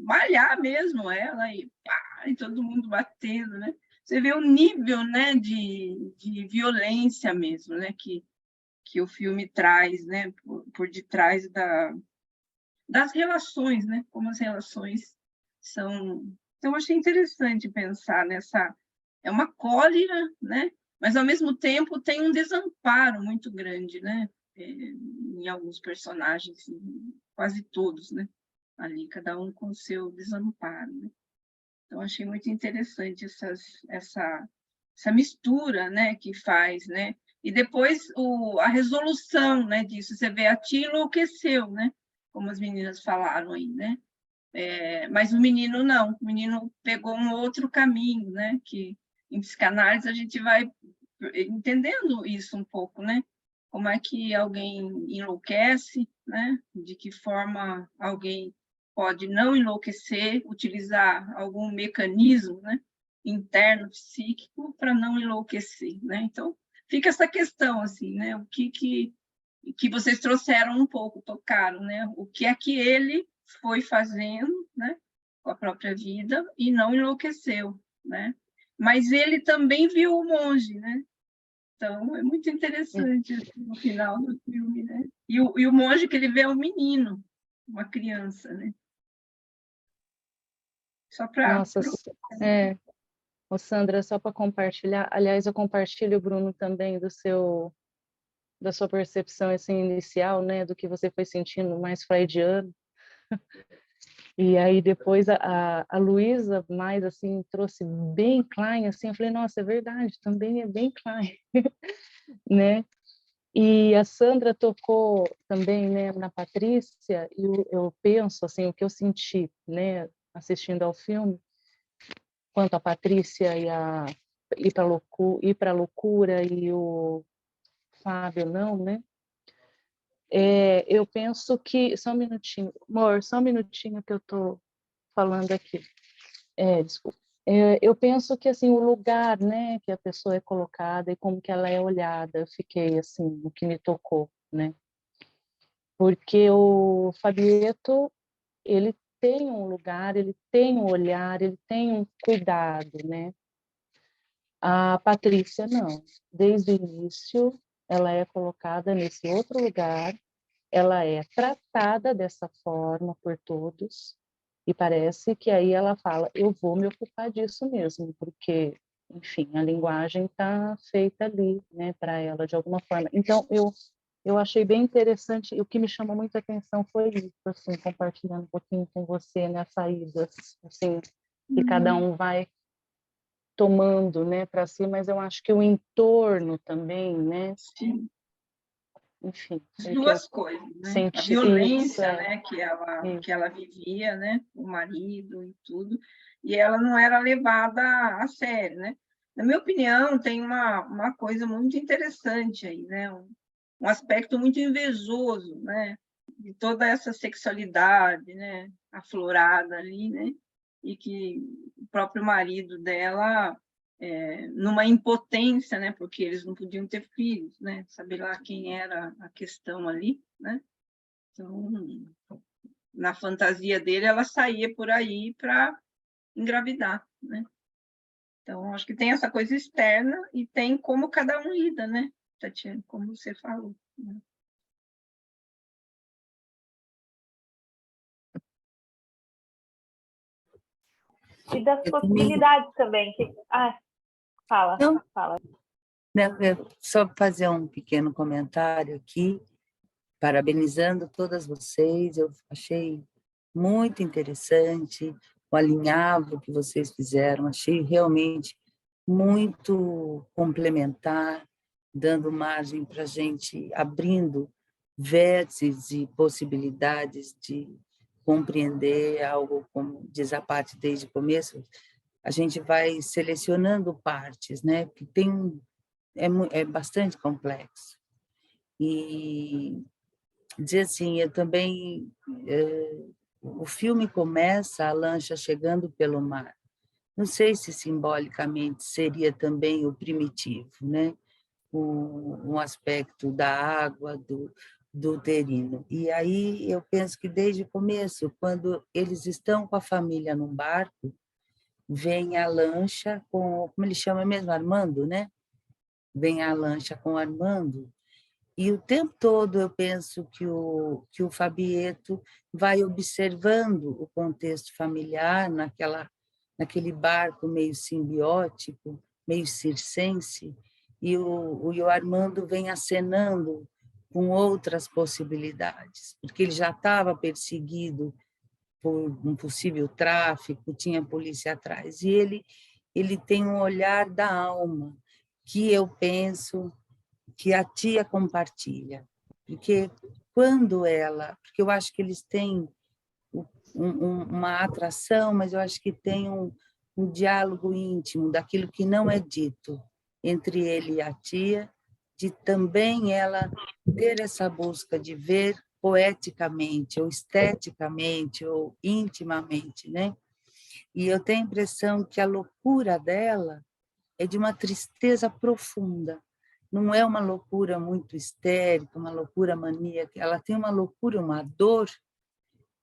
Malhar mesmo ela, e pá, e todo mundo batendo, né? Você vê o nível, né, de violência mesmo, né, que o filme traz, né, por detrás das relações, né? Como as relações são... Então, eu achei interessante pensar nessa... É uma cólera, né? Mas, ao mesmo tempo, tem um desamparo muito grande, né? Em alguns personagens, quase todos, né? Ali, cada um com o seu desamparo, né? Então, achei muito interessante essa mistura, né? Que faz, né? E depois a resolução, né, disso. Você vê, a tia enlouqueceu, né? Como as meninas falaram aí, né? Mas o menino não, o menino pegou um outro caminho, né? Que em psicanálise a gente vai entendendo isso um pouco, né? Como é que alguém enlouquece, né? De que forma alguém pode não enlouquecer, utilizar algum mecanismo, né? Interno psíquico para não enlouquecer, né? Então fica essa questão assim, né? O que vocês trouxeram um pouco, tocaram, né? O que é que ele foi fazendo, né? Com a própria vida e não enlouqueceu, né? Mas ele também viu o monge, né? Então, é muito interessante assim, no final do filme, né? E o monge que ele vê é um menino, uma criança, né? Só para... Nossa, ô Sandra, só para compartilhar, aliás, eu compartilho, Bruno, também da sua percepção assim, inicial, né, do que você foi sentindo mais freudiano. E aí depois a Luísa mais assim trouxe bem Klein, assim, eu falei, nossa, é verdade, também é bem Klein, né? E a Sandra tocou também, né, na Patrícia, e eu penso assim, o que eu senti, né, assistindo ao filme, quanto a Patrícia e a ir para a loucura e o Fábio não, né? Eu penso que só um minutinho, amor, só um minutinho que eu tô falando aqui. Desculpa. Eu penso que assim o lugar, né, que a pessoa é colocada e como que ela é olhada, eu fiquei assim, o que me tocou, né? Porque o Fabieto, ele tem um lugar, ele tem um olhar, ele tem um cuidado, né? A Patrícia não. Desde o início, ela é colocada nesse outro lugar, ela é tratada dessa forma por todos, e parece que aí ela fala, eu vou me ocupar disso mesmo, porque, enfim, a linguagem está feita ali, né, para ela, de alguma forma. Então, eu achei bem interessante, e o que me chamou muita atenção foi isso, assim, compartilhando um pouquinho com você, né, as saídas, assim, que cada um vai tomando, né, para si, mas eu acho que o entorno também, né, Sim. enfim, As é que eu duas coisas, né? A senti isso, violência, né, que ela vivia, né, o marido e tudo, e ela não era levada a sério, né? Na minha opinião, tem uma coisa muito interessante aí, né? Um aspecto muito invejoso, né? De toda essa sexualidade, né? Aflorada ali, né? E que o próprio marido dela numa impotência, né, porque eles não podiam ter filhos, né, saber lá quem era a questão ali, né, então, na fantasia dele, ela saía por aí para engravidar, né, então, acho que tem essa coisa externa e tem como cada um lida, né, Tatiana, como você falou, né? E das Eu possibilidades também. Fala, Não, fala. só fazer um pequeno comentário aqui, parabenizando todas vocês. Eu achei muito interessante o alinhavo que vocês fizeram. Achei realmente muito complementar, dando margem para a gente, abrindo vértices e possibilidades de compreender algo, como diz a parte desde o começo, a gente vai selecionando partes, né? Que é bastante complexo. E dizer assim, eu também o filme começa a lancha chegando pelo mar. Não sei se simbolicamente seria também o primitivo, né? Um aspecto da água, do uterino. E aí eu penso que desde o começo, quando eles estão com a família num barco, vem a lancha com, como ele chama mesmo, Armando, né? Vem a lancha com Armando, e o tempo todo eu penso que o Fabieto vai observando o contexto familiar naquele barco meio simbiótico, meio circense, e o Armando vem acenando com outras possibilidades, porque ele já estava perseguido por um possível tráfico, tinha polícia atrás, e ele tem um olhar da alma, que eu penso que a tia compartilha, porque eu acho que eles têm uma atração, mas eu acho que tem um diálogo íntimo daquilo que não é dito entre ele e a tia, de também ela ter essa busca de ver poeticamente, ou esteticamente, ou intimamente, né? E eu tenho a impressão que a loucura dela é de uma tristeza profunda. Não é uma loucura muito histérica, uma loucura maníaca. Ela tem uma loucura, uma dor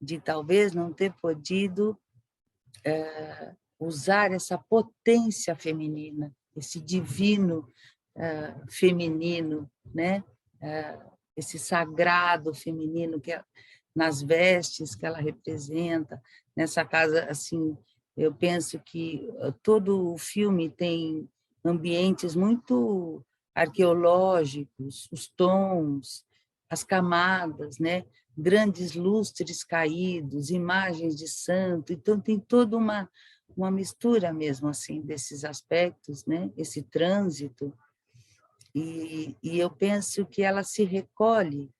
de talvez não ter podido usar essa potência feminina, esse divino feminino, né? Esse sagrado feminino que nas vestes que ela representa, nessa casa, assim, eu penso que todo o filme tem ambientes muito arqueológicos, os tons, as camadas, né? Grandes lustres caídos, imagens de santo, então tem toda uma mistura mesmo assim desses aspectos, né? Esse trânsito, e eu penso que ela se recolhe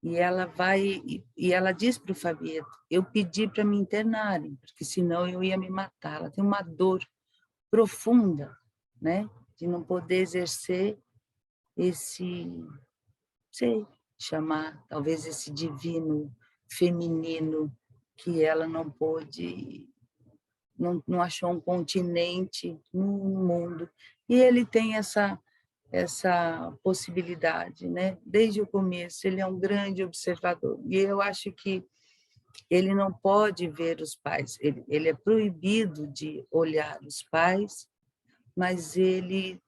e ela vai e ela diz para o Fabieto: eu pedi para me internarem, porque senão eu ia me matar. Ela tem uma dor profunda, né? De não poder exercer esse, sei, chamar talvez esse divino feminino que ela não pôde, não achou um continente no mundo. E ele tem essa possibilidade, né? Desde o começo, ele é um grande observador. E eu acho que ele não pode ver os pais, ele é proibido de olhar os pais, mas ele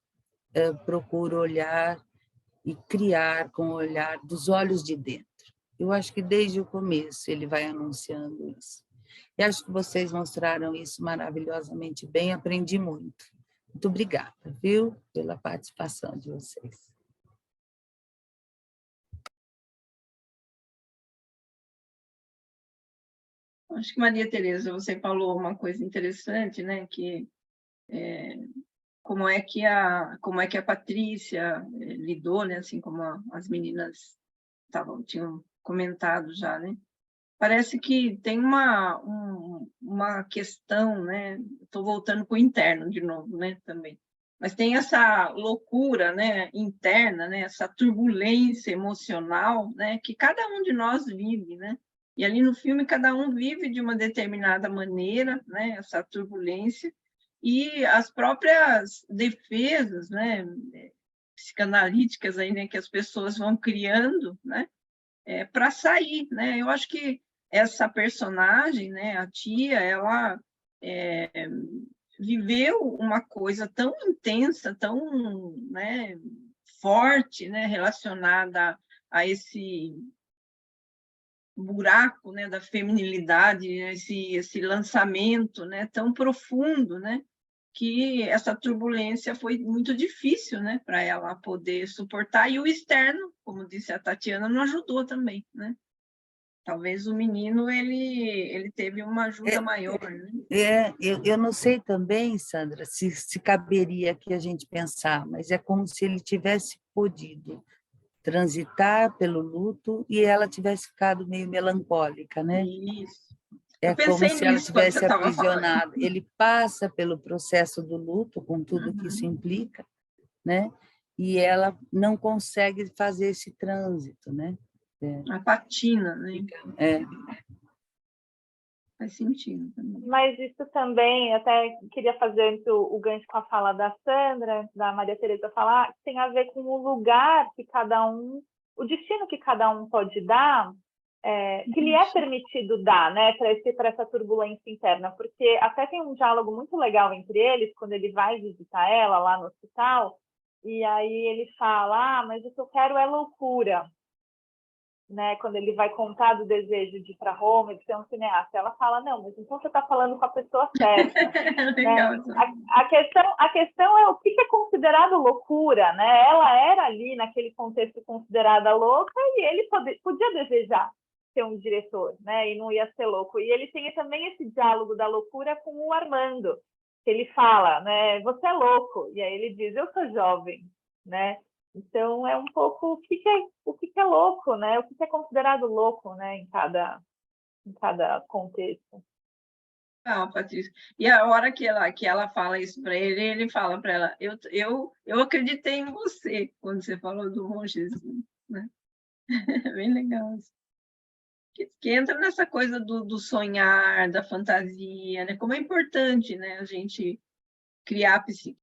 procura olhar e criar com o olhar dos olhos de dentro. Eu acho que desde o começo ele vai anunciando isso. E acho que vocês mostraram isso maravilhosamente bem, aprendi muito. Muito obrigada, viu, pela participação de vocês. Acho que, Maria Tereza, você falou uma coisa interessante, né? Que como é que a Patrícia lidou, né? Assim como as meninas tinham comentado já, né? Parece que tem uma questão, né? Estou voltando para o interno de novo, né? Também. Mas tem essa loucura, né? Interna, né? Essa turbulência emocional, né? Que cada um de nós vive, né? E ali no filme cada um vive de uma determinada maneira, né? Essa turbulência e as próprias defesas, né? Psicanalíticas aí, né? Que as pessoas vão criando, né? Para sair, né? Eu acho que essa personagem, né, a tia, ela viveu uma coisa tão intensa, tão, né, forte, né, relacionada a esse buraco, né, da feminilidade, né, esse lançamento, né, tão profundo, né, que essa turbulência foi muito difícil, né, para ela poder suportar, e o externo, como disse a Tatiana, não ajudou também, né? Talvez o menino ele teve uma ajuda maior, né? Eu não sei também, Sandra, se caberia aqui a gente pensar, mas é como se ele tivesse podido transitar pelo luto e ela tivesse ficado meio melancólica, né? Isso. É Eu como pensei se ela nisso quando você tivesse estava falando. aprisionada. Ele passa pelo processo do luto, com tudo que isso implica, né? E ela não consegue fazer esse trânsito, né? A patina, né? Faz sentido também. Mas isso também, até queria fazer antes o gancho com a fala da Sandra, da Maria Tereza falar, tem a ver com o lugar que cada um, o destino que cada um pode dar, que lhe é permitido dar, né, para essa turbulência interna, porque até tem um diálogo muito legal entre eles, quando ele vai visitar ela lá no hospital, e aí ele fala, mas o que eu quero é loucura, né, quando ele vai contar do desejo de ir para Roma, de ser um cineasta, ela fala, não, mas então você está falando com a pessoa certa. Legal, né? A questão é o que é considerado loucura, né? Ela era ali, naquele contexto, considerada louca, e ele podia desejar ser um diretor, né? E não ia ser louco. E ele tem também esse diálogo da loucura com o Armando, que ele fala, né? Você é louco. E aí ele diz, eu sou jovem, né? Então, é um pouco o que é louco, né? O que é considerado louco, né? em cada contexto. Patrícia. E a hora que ela fala isso para ele, ele fala para ela, eu acreditei em você, quando você falou do mongezinho, né? É bem legal isso. Que entra nessa coisa do sonhar, da fantasia, né? Como é importante, né, a gente criar psique,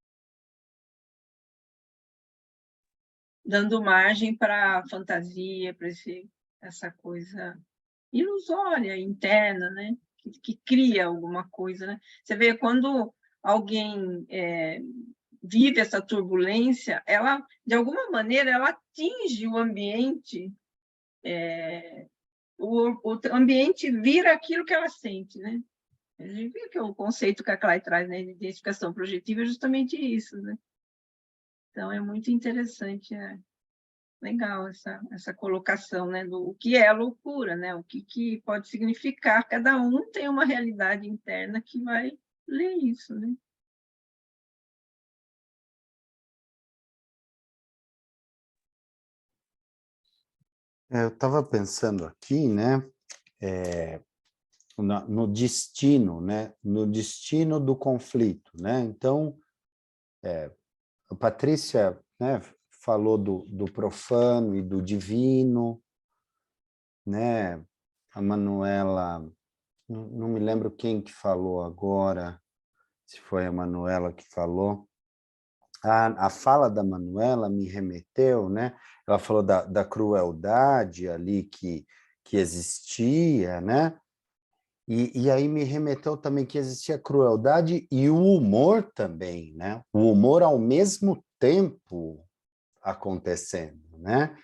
dando margem para a fantasia, para essa coisa ilusória, interna, né? Que cria alguma coisa, né? Você vê, quando alguém vive essa turbulência, ela, de alguma maneira, ela atinge o ambiente, o ambiente vira aquilo que ela sente, né? A gente vê que o conceito que a Clay traz, né, de identificação projetiva é justamente isso, né? Então, é muito interessante, legal essa colocação, né, do o que é a loucura, né, o que pode significar. Cada um tem uma realidade interna que vai ler isso, né? Eu estava pensando aqui, né, no destino, né, no destino do conflito, né? Então, a Patrícia, né, falou do profano e do divino, né? A Manuela, não me lembro quem que falou agora, se foi a Manuela que falou. A fala da Manuela me remeteu, né? Ela falou da crueldade ali que existia, né? E aí me remeteu também que existia crueldade e o humor também, né? O humor ao mesmo tempo acontecendo, né?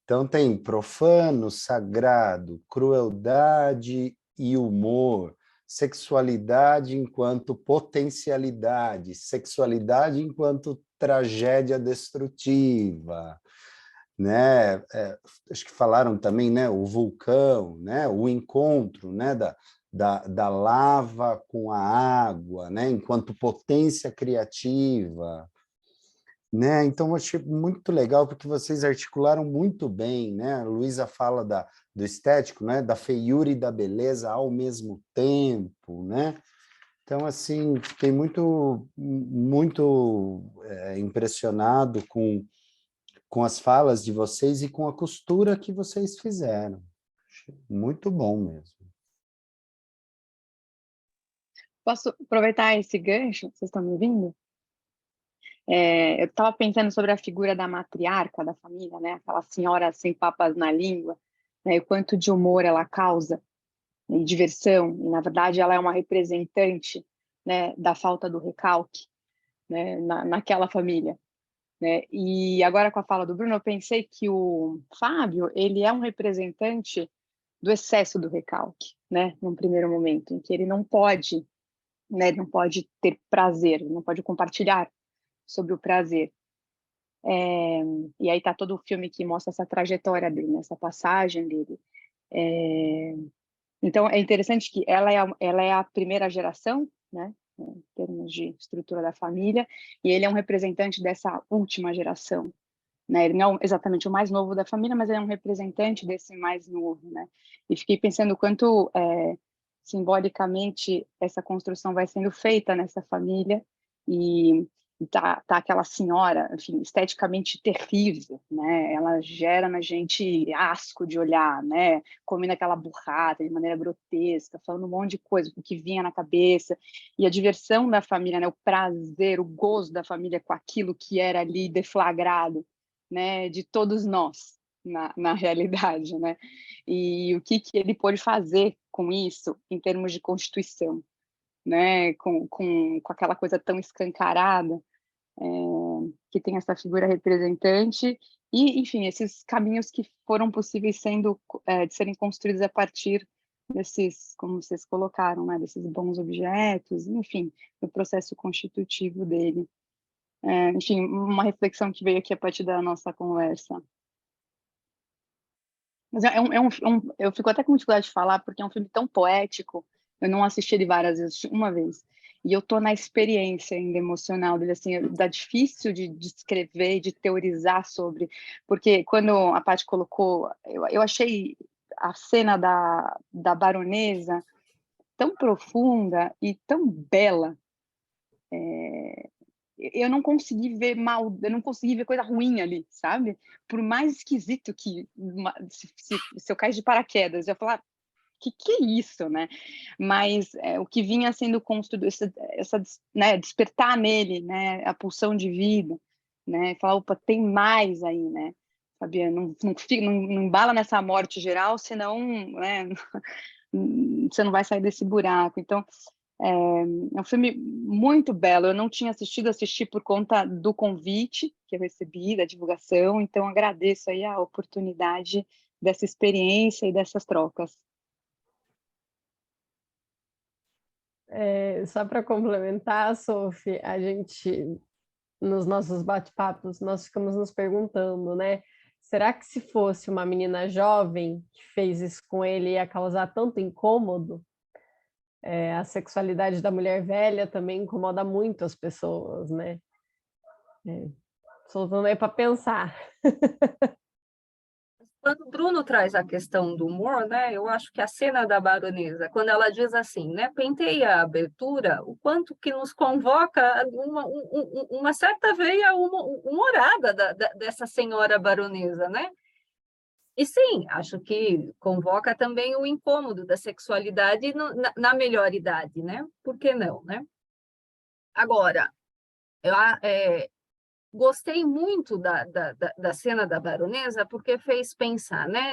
Então tem profano, sagrado, crueldade e humor, sexualidade enquanto potencialidade, sexualidade enquanto tragédia destrutiva, né? Acho que falaram também, né? O vulcão, né? O encontro, né? Da lava com a água, né? Enquanto potência criativa, né? Então, eu achei muito legal, porque vocês articularam muito bem, né? A Luísa fala do estético, né? Da feiura e da beleza ao mesmo tempo, né? Então, assim, fiquei muito impressionado com as falas de vocês e com a costura que vocês fizeram. Muito bom mesmo. Posso aproveitar esse gancho? Vocês estão me ouvindo? Eu estava pensando sobre a figura da matriarca da família, né? Aquela senhora sem papas na língua, né? E o quanto de humor ela causa, e diversão. E, na verdade, ela é uma representante, né, da falta do recalque, né, naquela família, né? E agora, com a fala do Bruno, eu pensei que o Fábio, ele é um representante do excesso do recalque, né? Num primeiro momento, em que ele não pode, né, não pode ter prazer, não pode compartilhar sobre o prazer. E aí tá todo o filme que mostra essa trajetória dele, né, essa passagem dele. Então, é interessante que ela é a primeira geração, né, em termos de estrutura da família, e ele é um representante dessa última geração, né? Ele não é exatamente o mais novo da família, mas ele é um representante desse mais novo, né? E fiquei pensando o quanto, simbolicamente, essa construção vai sendo feita nessa família, e tá aquela senhora, enfim, esteticamente terrível, né? Ela gera na gente asco de olhar, né? Comendo aquela burrata de maneira grotesca, falando um monte de coisa, o que vinha na cabeça, e a diversão da família, né? O prazer, o gozo da família com aquilo que era ali deflagrado, né? De todos nós, na realidade, né? E o que ele pôde fazer com isso em termos de constituição, né, com aquela coisa tão escancarada, que tem essa figura representante, e, enfim, esses caminhos que foram possíveis de serem construídos a partir desses, como vocês colocaram, né, desses bons objetos, enfim, do processo constitutivo dele. Enfim, uma reflexão que veio aqui a partir da nossa conversa. Mas eu fico até com dificuldade de falar, porque é um filme tão poético. Eu não assisti ele várias vezes, assisti uma vez. E eu tô na experiência ainda emocional dele, assim, dá difícil de descrever, de teorizar sobre, porque quando a Paty colocou, eu achei a cena da baronesa tão profunda e tão bela. Eu não consegui ver mal, eu não consegui ver coisa ruim ali, sabe? Por mais esquisito que se eu cair de paraquedas, eu ia falar, que é isso, né? Mas o que vinha sendo construído, né, despertar nele, né, a pulsão de vida, né, falar, opa, tem mais aí, né? Sabia? Não embala nessa morte geral, senão, né, você não vai sair desse buraco. Então, é um filme muito belo. Eu não tinha assisti por conta do convite que eu recebi, da divulgação, então agradeço aí a oportunidade dessa experiência e dessas trocas. Só para complementar, Sophie, a gente, nos nossos bate-papos, nós ficamos nos perguntando, né? Será que se fosse uma menina jovem que fez isso com ele ia causar tanto incômodo? A sexualidade da mulher velha também incomoda muito as pessoas, né? Soltando aí para pensar. Quando o Bruno traz a questão do humor, né, eu acho que a cena da baronesa, quando ela diz assim, né, penteia a abertura, o quanto que nos convoca uma certa veia humorada dessa senhora baronesa, né? E sim, acho que convoca também o incômodo da sexualidade na melhor idade, né? Por que não, né? Agora, gostei muito da cena da baronesa, porque fez pensar, né,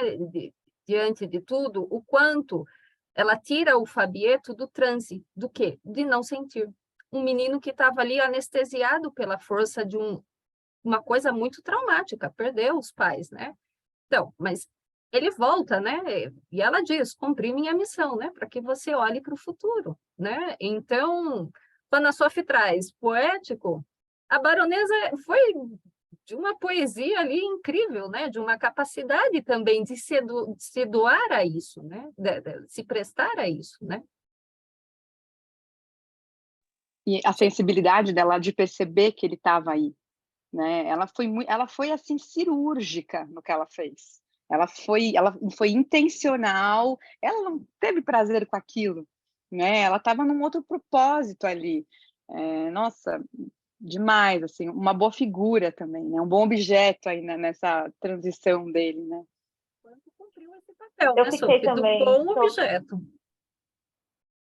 diante de tudo, o quanto ela tira o Fabieto do transe, do quê? De não sentir. Um menino que estava ali anestesiado pela força de uma coisa muito traumática, perdeu os pais, né? Então, mas ele volta, né? E ela diz, cumpri minha missão, né? Para que você olhe para o futuro, né? Então, quando a Sophie traz poético, a baronesa foi de uma poesia ali incrível, né? De uma capacidade também de se doar a isso, né? De se prestar a isso, né? E a sensibilidade dela de perceber que ele estava aí, né? Ela foi assim cirúrgica no que ela fez. Ela foi intencional. Ela não teve prazer com aquilo, né? Ela estava num outro propósito ali. Nossa, demais, assim, uma boa figura também, né? Um bom objeto aí nessa transição dele, né? Cumpriu esse papel, Eu né, fiquei Sophie? também. Do bom objeto.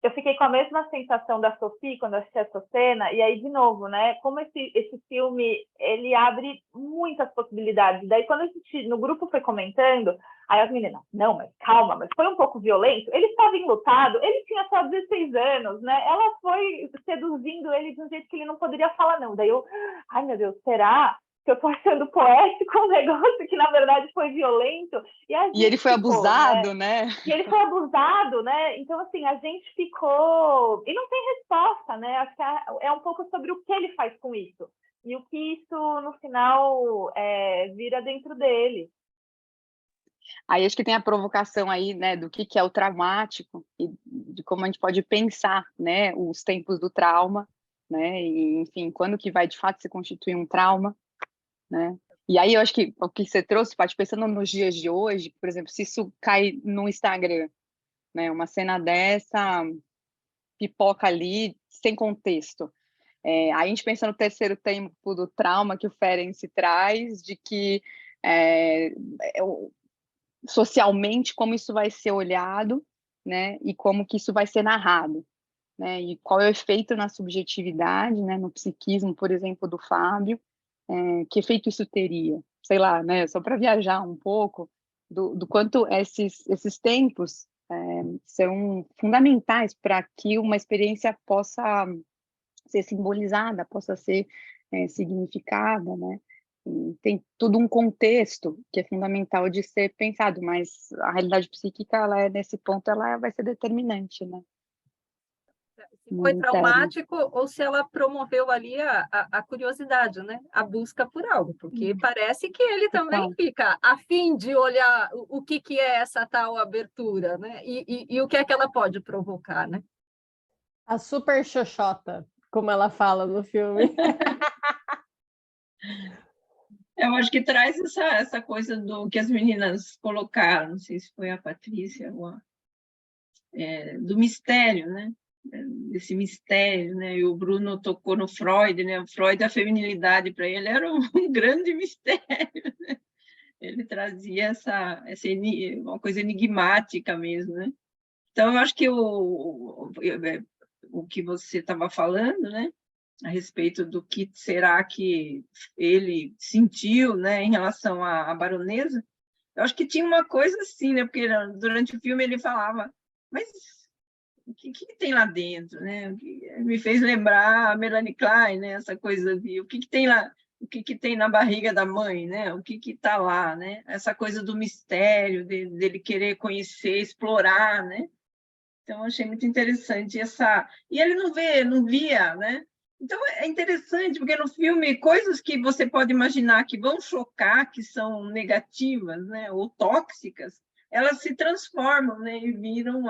Eu fiquei com a mesma sensação da Sophie quando eu assisti essa cena, e aí, de novo, né, como esse filme, ele abre muitas possibilidades. Daí, quando a gente, no grupo foi comentando, aí as meninas, não, mas calma, mas foi um pouco violento. Ele estava enlutado, ele tinha só 16 anos, né? Ela foi seduzindo ele de um jeito que ele não poderia falar, não. Daí eu, ai, meu Deus, será que eu tô achando poético um negócio que, na verdade, foi violento? E ele foi abusado, né? E ele foi abusado, né? Então, assim, a gente ficou... E não tem resposta, né? Acho que é um pouco sobre o que ele faz com isso. E o que isso, no final, vira dentro dele. Aí acho que tem a provocação aí, né, do que é o traumático e de como a gente pode pensar, né, os tempos do trauma, né? E, enfim, quando que vai, de fato, se constituir um trauma, né? E aí eu acho que o que você trouxe, Paty, pensando nos dias de hoje, por exemplo, se isso cai no Instagram, né, uma cena dessa pipoca ali sem contexto. Aí a gente pensa no terceiro tempo do trauma que o Ferenc traz, de que socialmente como isso vai ser olhado, né, e como que isso vai ser narrado, né, e qual é o efeito na subjetividade, né, no psiquismo, por exemplo, do Fábio, que efeito isso teria, sei lá, né, só para viajar um pouco, do quanto esses tempos são fundamentais para que uma experiência possa ser simbolizada, possa ser significada, né? E tem todo um contexto que é fundamental de ser pensado, mas a realidade psíquica, ela nesse ponto, ela vai ser determinante, né? Se foi traumático ou se ela promoveu ali a curiosidade, né? A busca por algo, porque parece que ele também fica a fim de olhar o que é essa tal abertura, né? E o que é que ela pode provocar, né? A super xoxota, como ela fala no filme. Eu acho que traz essa coisa do que as meninas colocaram, não sei se foi a Patrícia ou do mistério, né? Desse mistério, né? E o Bruno tocou no Freud, né? O Freud, a feminilidade para ele era um grande mistério, né? Ele trazia uma coisa enigmática mesmo, né? Então, eu acho que o que você estava falando, né? A respeito do que será que ele sentiu, né, em relação à baronesa, eu acho que tinha uma coisa assim, né, porque durante o filme ele falava, mas o que tem lá dentro, né? Me fez lembrar a Melanie Klein, né, essa coisa de o que tem lá, o que tem na barriga da mãe, né? O que está lá, né? Essa coisa do mistério, dele querer conhecer, explorar, né? Então, eu achei muito interessante essa... E ele não via, né? Então, é interessante, porque no filme, coisas que você pode imaginar que vão chocar, que são negativas, né? Ou tóxicas, elas se transformam, né? E viram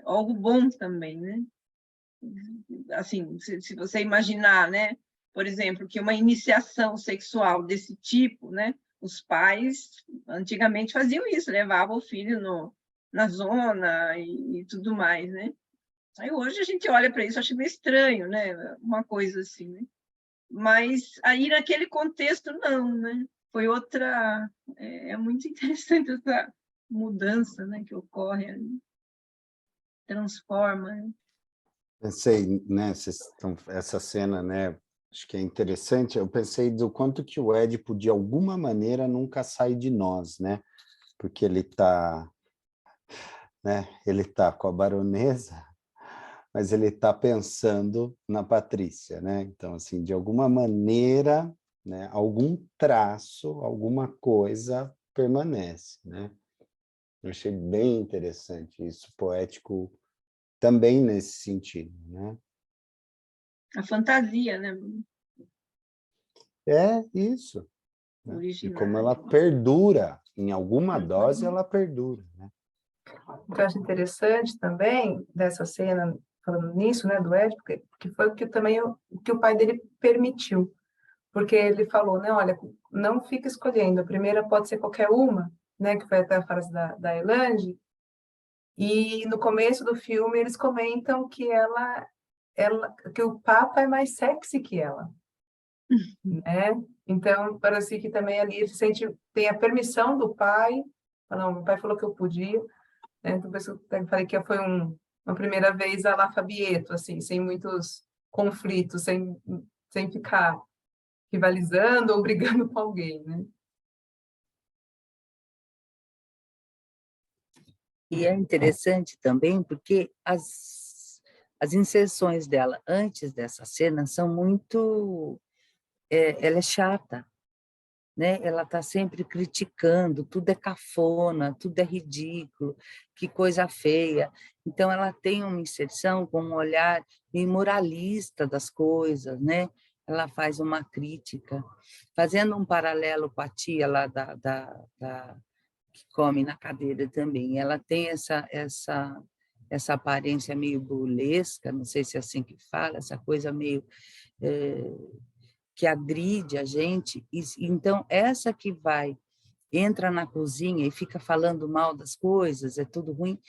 algo bom também, né? Assim, se você imaginar, né? Por exemplo, que uma iniciação sexual desse tipo, né? Os pais, antigamente, faziam isso, levavam o filho na zona e tudo mais, né? Aí hoje a gente olha para isso, acha meio estranho, né? Uma coisa assim, né? Mas aí naquele contexto, não, né? Foi outra... É muito interessante essa mudança, né, que ocorre ali. Transforma, né? Pensei, né, essa cena, né, acho que é interessante, eu pensei do quanto que o Édipo, de alguma maneira, nunca sai de nós, né? Porque ele está, né, ele tá com a baronesa, mas ele está pensando na Patrícia, né? Então, assim, de alguma maneira, né, algum traço, alguma coisa permanece, né? Eu achei bem interessante isso, poético também nesse sentido, né? A fantasia, né? É isso, né? E como ela perdura, em alguma dose ela perdura, né? O que eu acho interessante também dessa cena, falando nisso, né, do Édipo, que foi o que também o que o pai dele permitiu, porque ele falou, né, olha, não fica escolhendo, a primeira pode ser qualquer uma, né, que foi até a frase da Elange, e no começo do filme eles comentam que que o Papa é mais sexy que ela, né? Então parece que também ali ele sente, tem a permissão do pai, não, meu pai falou que eu podia, né? Então por isso eu falei que foi uma primeira vez a la Fabieto, assim, sem muitos conflitos, sem ficar rivalizando ou brigando com alguém, né? E é interessante também porque as inserções dela antes dessa cena são muito... ela é chata, né? Ela está sempre criticando, tudo é cafona, tudo é ridículo, que coisa feia. Então, ela tem uma inserção com um olhar moralista das coisas, né? Ela faz uma crítica, fazendo um paralelo com a tia lá que come na cadeira também. Ela tem essa aparência meio burlesca, não sei se é assim que fala, essa coisa meio... que agride a gente, e então essa que entra na cozinha e fica falando mal das coisas, é tudo ruim,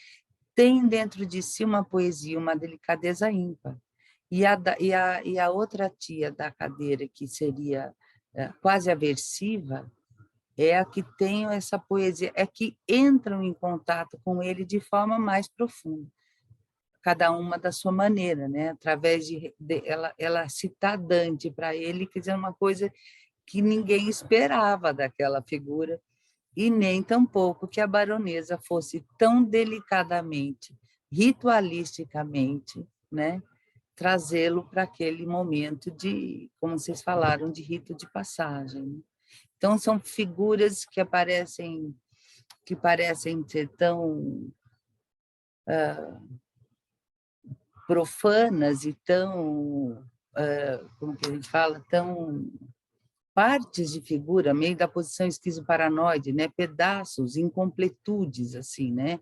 tem dentro de si uma poesia, uma delicadeza ímpar. E a outra tia da cadeira, que seria quase aversiva, é a que tem essa poesia, é que entram em contato com ele de forma mais profunda, cada uma da sua maneira, né? Através ela citar Dante para ele, quer dizer, uma coisa que ninguém esperava daquela figura, e nem tampouco que a baronesa fosse tão delicadamente, ritualisticamente, né? Trazê-lo para aquele momento de, como vocês falaram, de rito de passagem. Então, são figuras que parecem ser tão profanas e tão, como que a gente fala, tão partes de figura, meio da posição esquizoparanoide, né? Pedaços, incompletudes, assim, né?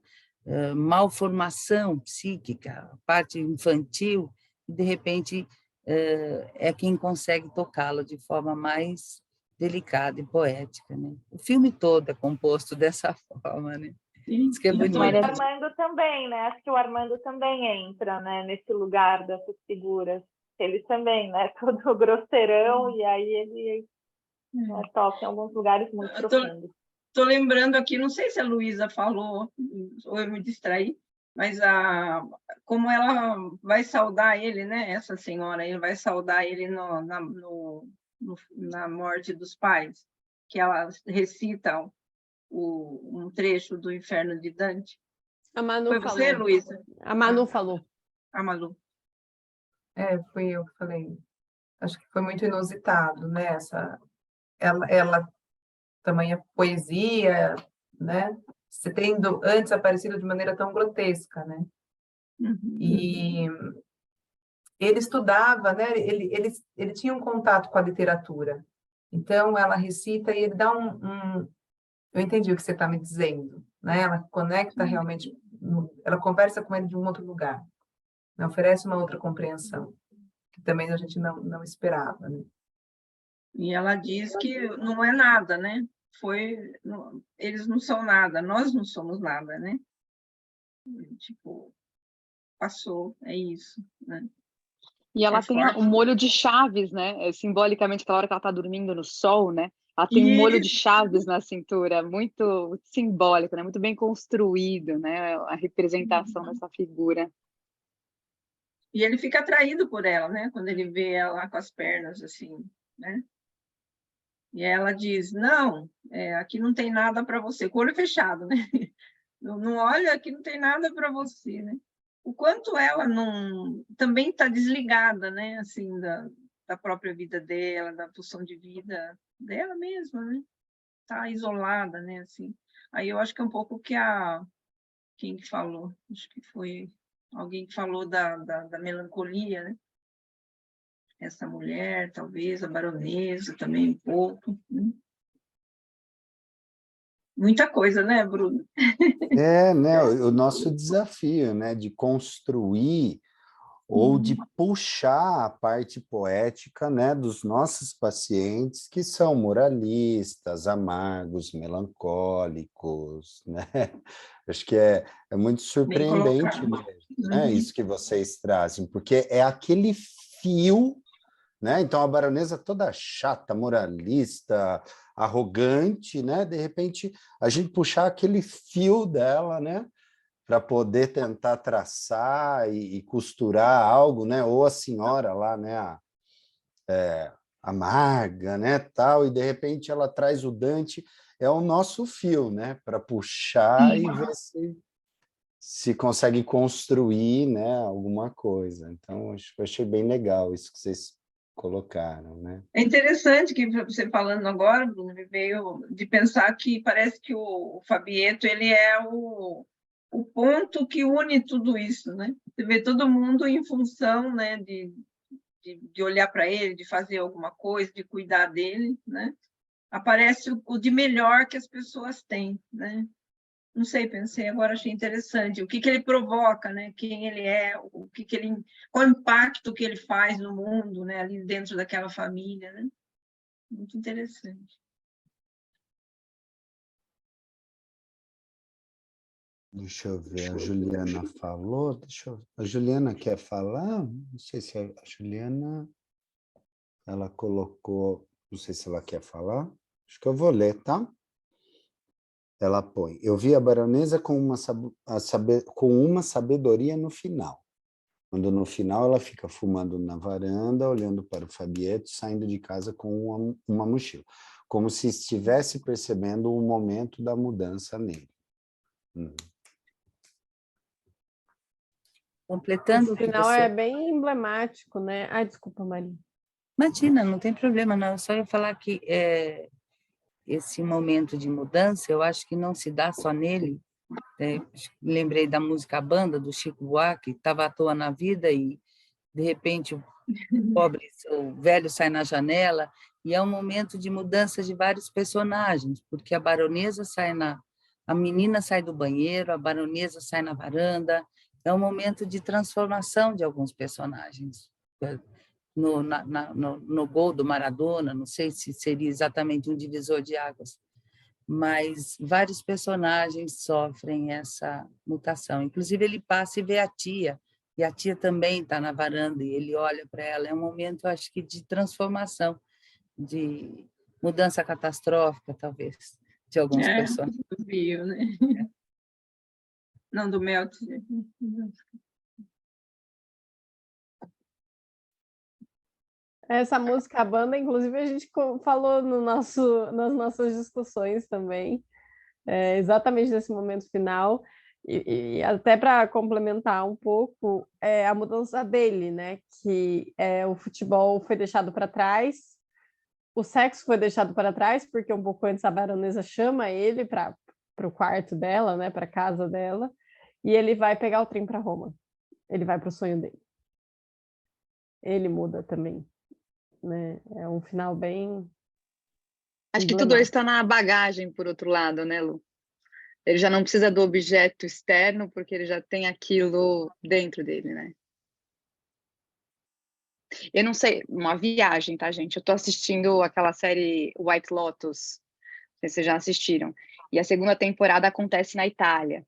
Malformação psíquica, parte infantil, e de repente é quem consegue tocá-lo de forma mais delicada e poética, né? O filme todo é composto dessa forma, né? Isso que é bonito. O Armando também, né? Acho que o Armando também entra, né, nesse lugar dessas figuras. Ele também, né? Todo grosseirão, e aí ele toca em alguns lugares muito profundos. Estou lembrando aqui, não sei se a Luísa falou, ou eu me distraí, mas como ela vai saudar ele, né? Essa senhora, ele vai saudar ele na morte dos pais, que ela recita um trecho do Inferno de Dante. A Manu Foi falou. você, Luísa? A Manu falou. A Manu. Fui eu que falei. Acho que foi muito inusitado, né? Ela tamanha poesia, né? Você tendo antes aparecido de maneira tão grotesca, né? E ele estudava, né? Ele tinha um contato com a literatura. Então, ela recita e ele dá eu entendi o que você está me dizendo, né? Ela conecta realmente, ela conversa com ele de um outro lugar, né? Oferece uma outra compreensão, que também a gente não esperava, né? E ela diz que não é nada, né? Eles não são nada, nós não somos nada, né? Tipo, passou, é isso, né? E ela tem um molho de chaves, né? Simbolicamente, aquela hora que ela está dormindo no sol, né? Ela tem um molho de chaves na cintura, muito simbólico, né? Muito bem construído, né? A representação dessa figura. E ele fica atraído por ela, né? Quando ele vê ela com as pernas assim, né? E ela diz, não, aqui não tem nada para você, com o olho fechado, né? Não olha, aqui não tem nada para você, né? O quanto ela também está desligada, né? Assim, da própria vida dela, da pulsão de vida dela mesma, né? Está isolada, né? Assim. Aí eu acho que é um pouco que quem que falou? Acho que foi alguém que falou da melancolia, né? Essa mulher, talvez, a baronesa também um pouco. Né? Muita coisa, né, Bruno? Né, o nosso desafio, né, de construir ou de puxar a parte poética, né, dos nossos pacientes que são moralistas, amargos, melancólicos, né? Acho que é muito surpreendente mesmo, né, isso que vocês trazem, porque é aquele fio, né? Então a baronesa toda chata, moralista, arrogante, né? De repente a gente puxar aquele fio dela, né? Para poder tentar traçar e costurar algo, né? Ou a senhora lá, né? Amarga, né? Tal, e de repente ela traz o Dante, é o nosso fio, né? Para puxar e ver se consegue construir, né? Alguma coisa. Então, achei bem legal isso que vocês colocaram, né? É interessante que você falando agora, Bruno, me veio de pensar que parece que o Fabieto ele é o ponto que une tudo isso, né? Você vê todo mundo em função, né, de olhar para ele, de fazer alguma coisa, de cuidar dele, né? Aparece o de melhor que as pessoas têm, né? Não sei, pensei agora, achei interessante. O que ele provoca, né? Quem ele é, qual o impacto que ele faz no mundo, né? Ali dentro daquela família, né? Muito interessante. Deixa eu ver, a Juliana falou. A Juliana quer falar? Não sei se a Juliana ela colocou, não sei se ela quer falar. Acho que eu vou ler, tá? Ela põe, eu vi a baronesa com uma sabedoria no final. Quando no final ela fica fumando na varanda, olhando para o Fabieto, saindo de casa com uma mochila, como se estivesse percebendo o momento da mudança nele. Completando o final é bem emblemático, né? Ai, desculpa, Maria. Imagina, não tem problema não, eu só ia falar que esse momento de mudança, eu acho que não se dá só nele. Lembrei da música Banda, do Chico Buarque, estava à toa na vida e, de repente, o velho sai na janela, e é um momento de mudança de vários personagens, porque a baronesa a menina sai do banheiro, a baronesa sai na varanda, é um momento de transformação de alguns personagens, no gol do Maradona, não sei se seria exatamente um divisor de águas, mas vários personagens sofrem essa mutação. Inclusive, ele passa e vê a tia, e a tia também está na varanda, e ele olha para ela. É um momento, acho que, de transformação, de mudança catastrófica, talvez, de alguns personagens. Viu, né? Não, do Mel. Essa música, a banda, inclusive, a gente falou nas nossas discussões também, exatamente nesse momento final, e até para complementar um pouco, a mudança dele, né? Que o futebol foi deixado para trás, o sexo foi deixado para trás, porque um pouco antes a baronesa chama ele para o quarto dela, né? Para a casa dela, e ele vai pegar o trem para Roma. Ele vai para o sonho dele. Ele muda também. Né? É um final bem... Acho que tudo isso está na bagagem, por outro lado, né, Lu? Ele já não precisa do objeto externo, porque ele já tem aquilo dentro dele, né? Eu não sei, uma viagem, tá, gente? Eu tô assistindo aquela série White Lotus, não sei se vocês já assistiram, e a segunda temporada acontece na Itália.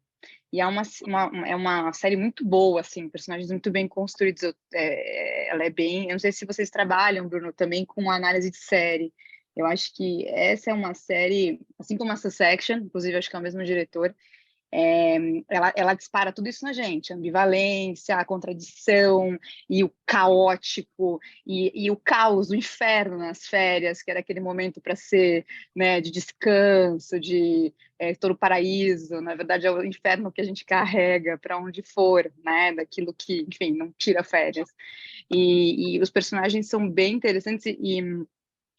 E é uma série muito boa, assim, personagens muito bem construídos. Ela é bem... Eu não sei se vocês trabalham, Bruno, também com análise de série. Eu acho que essa é uma série, assim como a Succession, inclusive acho que é o mesmo diretor, ela dispara tudo isso na gente, a ambivalência, a contradição, e o caótico, e o caos, o inferno nas férias, que era aquele momento para ser, né, de descanso, de todo paraíso. Na verdade é o inferno que a gente carrega para onde for, né, daquilo que, enfim, não tira férias. E os personagens são bem interessantes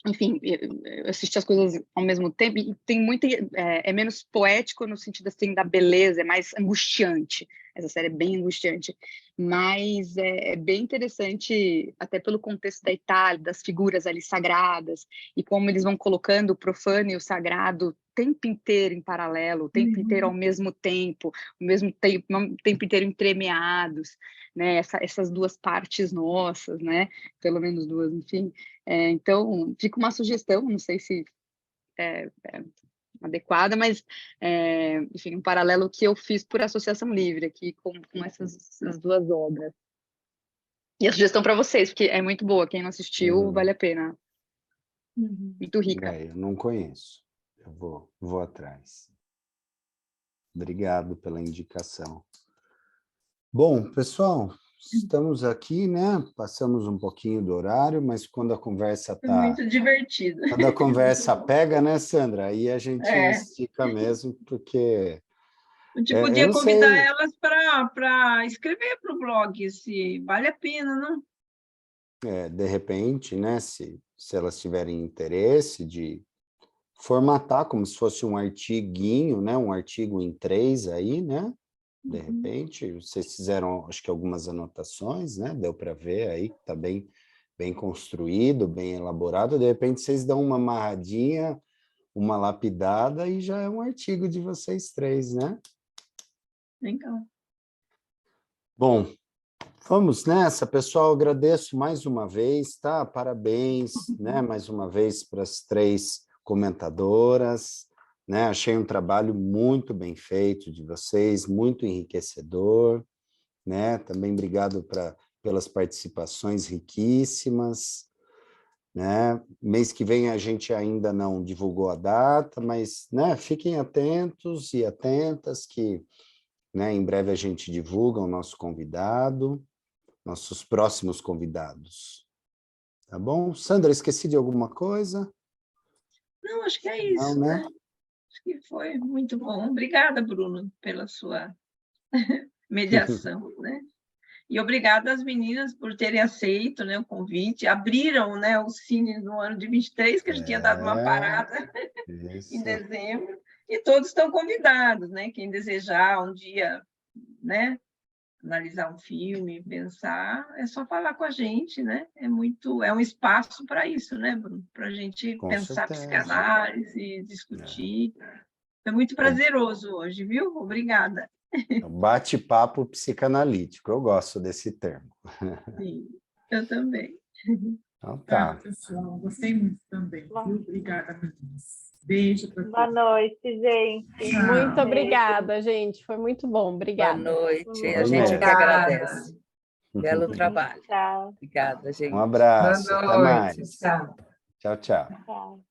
enfim, eu assisti as coisas ao mesmo tempo, e tem muito, é menos poético no sentido assim da beleza, é mais angustiante. Essa série é bem angustiante, mas é bem interessante, até pelo contexto da Itália, das figuras ali sagradas, e como eles vão colocando o profano e o sagrado o tempo inteiro em paralelo, o tempo inteiro ao mesmo tempo, o tempo inteiro entremeados, né? Essas duas partes nossas, né? Pelo menos duas, enfim. Então, fica uma sugestão, não sei se é adequada, mas, enfim, um paralelo que eu fiz por associação livre aqui com essas duas obras. E a sugestão para vocês, porque é muito boa, quem não assistiu, vale a pena. Muito rica. Eu não conheço, eu vou atrás. Obrigado pela indicação. Bom, pessoal, estamos aqui, né? Passamos um pouquinho do horário, mas quando a conversa tá... muito divertido. Quando a conversa pega, né, Sandra? Aí a gente estica mesmo, porque... A gente podia convidar elas para escrever para o blog, se vale a pena, não? De repente, né, se elas tiverem interesse de formatar como se fosse um artiguinho, né, um artigo em 3 aí, né? De repente, vocês fizeram, acho que algumas anotações, né? Deu para ver aí, está bem construído, bem elaborado. De repente, vocês dão uma amarradinha, uma lapidada e já é um artigo de vocês 3, né? Legal. Bom, vamos nessa, pessoal. Agradeço mais uma vez, tá? Parabéns, né? Mais uma vez para as 3 comentadoras. Né? Achei um trabalho muito bem feito de vocês, muito enriquecedor, né? Também obrigado pelas participações riquíssimas, né? Mês que vem a gente ainda não divulgou a data, mas, né, fiquem atentos e atentas que, né, em breve a gente divulga o nosso convidado, nossos próximos convidados. Tá bom? Sandra, esqueci de alguma coisa? Não, acho que é isso, não, né? Acho que foi muito bom. Obrigada, Bruno, pela sua mediação, né? E obrigada às meninas por terem aceito, né, o convite. Abriram, né, o Cine no ano de 23, que a gente tinha dado uma parada em dezembro. E todos estão convidados, né? Quem desejar um dia, né, analisar um filme, pensar, é só falar com a gente, né? É um espaço para isso, né, Bruno? Para a gente pensar psicanálise, discutir. Foi muito prazeroso hoje, viu? Obrigada. Bate-papo psicanalítico, eu gosto desse termo. Sim, eu também. Então tá. Pessoal, gostei muito também, viu? Obrigada, meninas. Beijo para todos. Boa noite, gente. Tchau. Muito obrigada, gente. Foi muito bom. Boa Obrigada. noite. A Boa gente noite. que agradece. Belo Um trabalho. Tchau. Obrigada, gente. abraço. Até Boa noite. mais. Tchau. Tchau, tchau. Tchau.